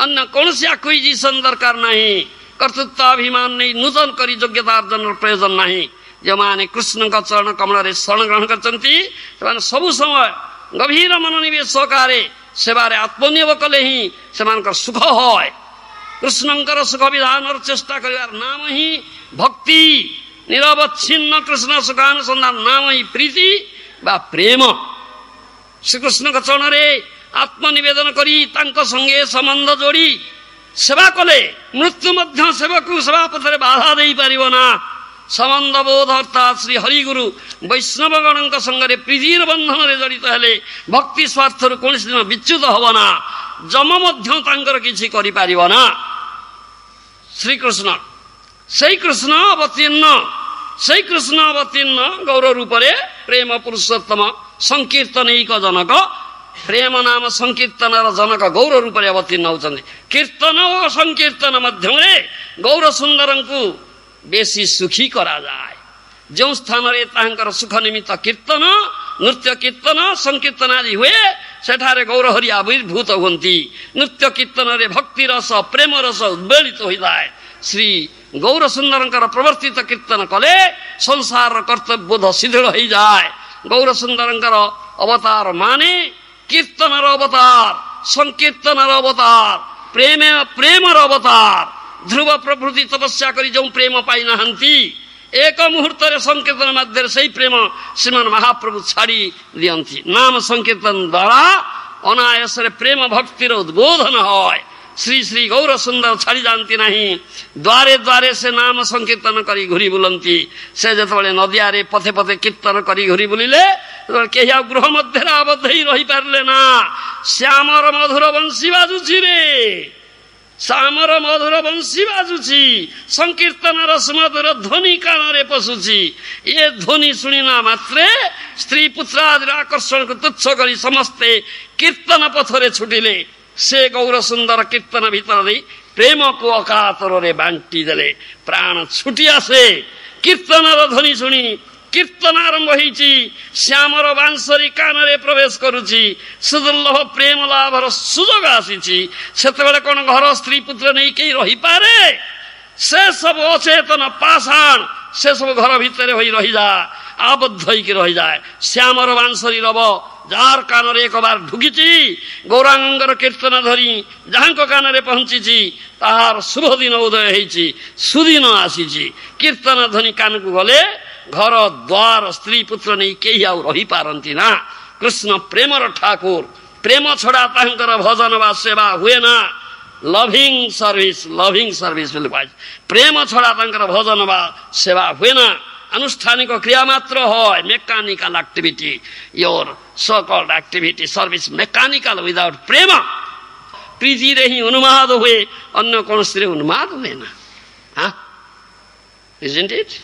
ଅନ୍ୟ କୌଣସି ଆକ୍ୱିଜିସନ୍ ଦରକାର ନାହିଁ। କର୍ତ୍ତୃତ୍ୱାଭିମାନ ନେଇ ନୂତନ କରି ଯୋଗ୍ୟତା ଅର୍ଜନର ପ୍ରୟୋଜନ ନାହିଁ। ଯେଉଁମାନେ କୃଷ୍ଣଙ୍କ ଚରଣ କମଳରେ ଶରଣ ଗ୍ରହଣ କରିଛନ୍ତି, ସେମାନେ ସବୁ ସମୟ ଗଭୀର ମନୋନିବେଶ ସହକାରେ ସେବାରେ ଆତ୍ମନିୟୋଗ କଲେ ହିଁ ସେମାନଙ୍କର ସୁଖ হয়। କୃଷ୍ଣଙ୍କର ସୁଖ ବିଧାନର ଚେଷ୍ଟା କରିବାର ନାମ ହିଁ ଭକ୍ତି। ନିରବଚ୍ଛିନ୍ନ କୃଷ୍ଣ ସୁଖାନୁସନ୍ଧାନ ନାମ ହିଁ ପ୍ରୀତି ବା ପ୍ରେମ। ଶ୍ରୀକୃଷ୍ଣଙ୍କ ଚରଣରେ ଆତ୍ମନିବେଦନ କରି ତାଙ୍କ ସଙ୍ଗେ ସମ୍ବନ୍ଧ ଯୋଡ଼ି ସେବା କଲେ ମୃତ୍ୟୁ ମଧ୍ୟ ସେବାକୁ ସେବା ପଥରେ ବାଧା ଦେଇପାରିବ ନା। ସମ୍ବନ୍ଧ ବୋଧ ଅର୍ଥାତ୍ ଶ୍ରୀ ହରିଗୁରୁ ବୈଷ୍ଣବଗଣଙ୍କ ସଙ୍ଗରେ ପ୍ରୀତିର ବନ୍ଧନରେ ଜଡ଼ିତ ହେଲେ ଭକ୍ତି ସ୍ୱାର୍ଥରୁ କୌଣସି ଦିନ ବିଚ୍ୟୁତ ହବ ନା। ଯମ ମଧ୍ୟ ତାଙ୍କର କିଛି କରିପାରିବ ନା। ଶ୍ରୀକୃଷ୍ଣ ସେଇ କୃଷ୍ଣ ଅବତୀର୍ଣ୍ଣ ଗୌର ରୂପରେ ପ୍ରେମ ପୁରୁଷୋତ୍ତମ ସଂକୀର୍ତ୍ତନୈକ ଜନକ, ପ୍ରେମ ନାମ ସଂକୀର୍ତ୍ତନର ଜନକ ଗୌର ରୂପରେ ଅବତୀର୍ଣ୍ଣ ହେଉଛନ୍ତି। କୀର୍ତ୍ତନ ଓ ସଂକୀର୍ତ୍ତନ ମଧ୍ୟରେ ଗୌର ସୁନ୍ଦରଙ୍କୁ ବେଶୀ ସୁଖୀ କରାଯାଏ। ଯେଉଁ ସ୍ଥାନରେ ତାହାଙ୍କର ସୁଖ ନିମିତ୍ତ କୀର୍ତ୍ତନ, ନୃତ୍ୟ କୀର୍ତ୍ତନ, ସଂକୀର୍ତ୍ତନ ଆଦି ହୁଏ, ସେଠାରେ ଗୌରହରି ଆବିର୍ଭୂତ ହୁଅନ୍ତି। ନୃତ୍ୟ କୀର୍ତ୍ତନରେ ଭକ୍ତି ରସ, ପ୍ରେମ ରସ ଉଦ୍ବେଳିତ ହୋଇଥାଏ। ଶ୍ରୀ ଗୌର ସୁନ୍ଦରଙ୍କର ପ୍ରବର୍ତ୍ତିତ କୀର୍ତ୍ତନ କଲେ ସଂସାରର କର୍ତ୍ତବ୍ୟବୋଧ ଶିଥିଳ ହୋଇଯାଏ। ଗୌର ସୁନ୍ଦରଙ୍କର ଅବତାର ମାନେ କୀର୍ତ୍ତନର ଅବତାର, ସଂକୀର୍ତ୍ତନର ଅବତାର, ପ୍ରେମର ଅବତାର। ଧ୍ରୁବ ପ୍ରଭୃତି ତପସ୍ୟା କରି ଯେଉଁ ପ୍ରେମ ପାଇନାହାନ୍ତି, ଏକ ମୁହୂର୍ତ୍ତରେ ସଂକୀର୍ତ୍ତନ ମଧ୍ୟରେ ସେହି ପ୍ରେମ ଶ୍ରୀମାନ ମହାପ୍ରଭୁ ଛାଡ଼ି ଦିଅନ୍ତି। ନାମ ସଂକୀର୍ତ୍ତନ ଦ୍ୱାରା ଅନାୟାସରେ ପ୍ରେମ ଭକ୍ତିର ଉଦ୍ବୋଧନ হয়। ଶ୍ରୀ ଶ୍ରୀ ଗୌର ସୁନ୍ଦର ଛାଡ଼ି ଯାଆନ୍ତି ନାହିଁ। ଦ୍ୱାରେ ଦ୍ୱାରେ ସେ ନାମ ସଂକୀର୍ତ୍ତନ କରି ଘୁରି ବୁଲନ୍ତି। ସେ ଯେତେବେଳେ ନଦିଆରେ ପଥେ ପଥେ କୀର୍ତ୍ତନ କରି ଘୁରି ବୁଲିଲେ, କେହି ଆଉ ଗୃହ ମଧ୍ୟରେ ଆବଦ୍ଧ ହୋଇ ରହିପାରିଲେ ନା। ଶ୍ୟାମର ମଧୁର ବଂଶୀ ବାଜୁଛି ରେ, ଶ୍ୟାମର ମଧୁର ବଂଶୀ ବାଜୁଛି, ସଂକୀର୍ତ୍ତନର ସୁମଧୁର ଧ୍ୱନି କାନରେ ପଶୁଛି। ଏ ଧ୍ୱନି ଶୁଣିଲା ମାତ୍ରେ ସ୍ତ୍ରୀ ପୁତ୍ର ଆଦିର ଆକର୍ଷଣକୁ ତୁଚ୍ଛ କରି ସମସ୍ତେ କୀର୍ତ୍ତନ ପଥରେ ଛୁଟିଲେ। ସେ ଗୌର ସୁନ୍ଦର କୀର୍ତ୍ତନ ଭିତର ଦେଇ ପ୍ରେମକୁ ଅକାତରରେ ବାଣ୍ଟି ଦେଲେ। ପ୍ରାଣ ଛୁଟି ଆସେ କୀର୍ତ୍ତନର ଧ୍ୱନି ଶୁଣି। କୀର୍ତ୍ତନ ଆରମ୍ଭ ହେଇଛି, ଶ୍ୟାମର ବାଂଶରୀ କାନରେ ପ୍ରବେଶ କରୁଛି, ସୁଦୁର୍ଲଭ ପ୍ରେମ ଲାଭର ସୁଯୋଗ ଆସିଛି। ସେତେବେଳେ କଣ ଘର ସ୍ତ୍ରୀ ପୁତ୍ର ନେଇ କେହି ରହିପାରେ? से सब अचेतन पाषाण से सब घर भितर होई रही जाए आबद्ध होइकी रही जाए श्यामर बांसरी रब जार कान एक बार ढुकीची गौरांगर कीर्तन धरी जहाँ कान रे पहुंची तार शुभ दिन उदय होइची सुदिन आसीची कीर्तन ध्वनि कान को गले घर द्वार स्त्री पुत्र नहीं केही आउ रही पारंती ना। कृष्ण प्रेमर ठाकुर प्रेम छड़ा तांकर भजन वा सेवा हुए ना। लभिंग सर्विस बोली प्रेम छड़ा तांकर भजन वा सेवा हुए ना। अनुष्ठानिक क्रिया मात्र है mechanical activity your so called activity service mechanical without प्रेम प्रीति रे ही उन्माद हुए अन्य कौन से उन्माद हुए ना। हाँ, isn't it?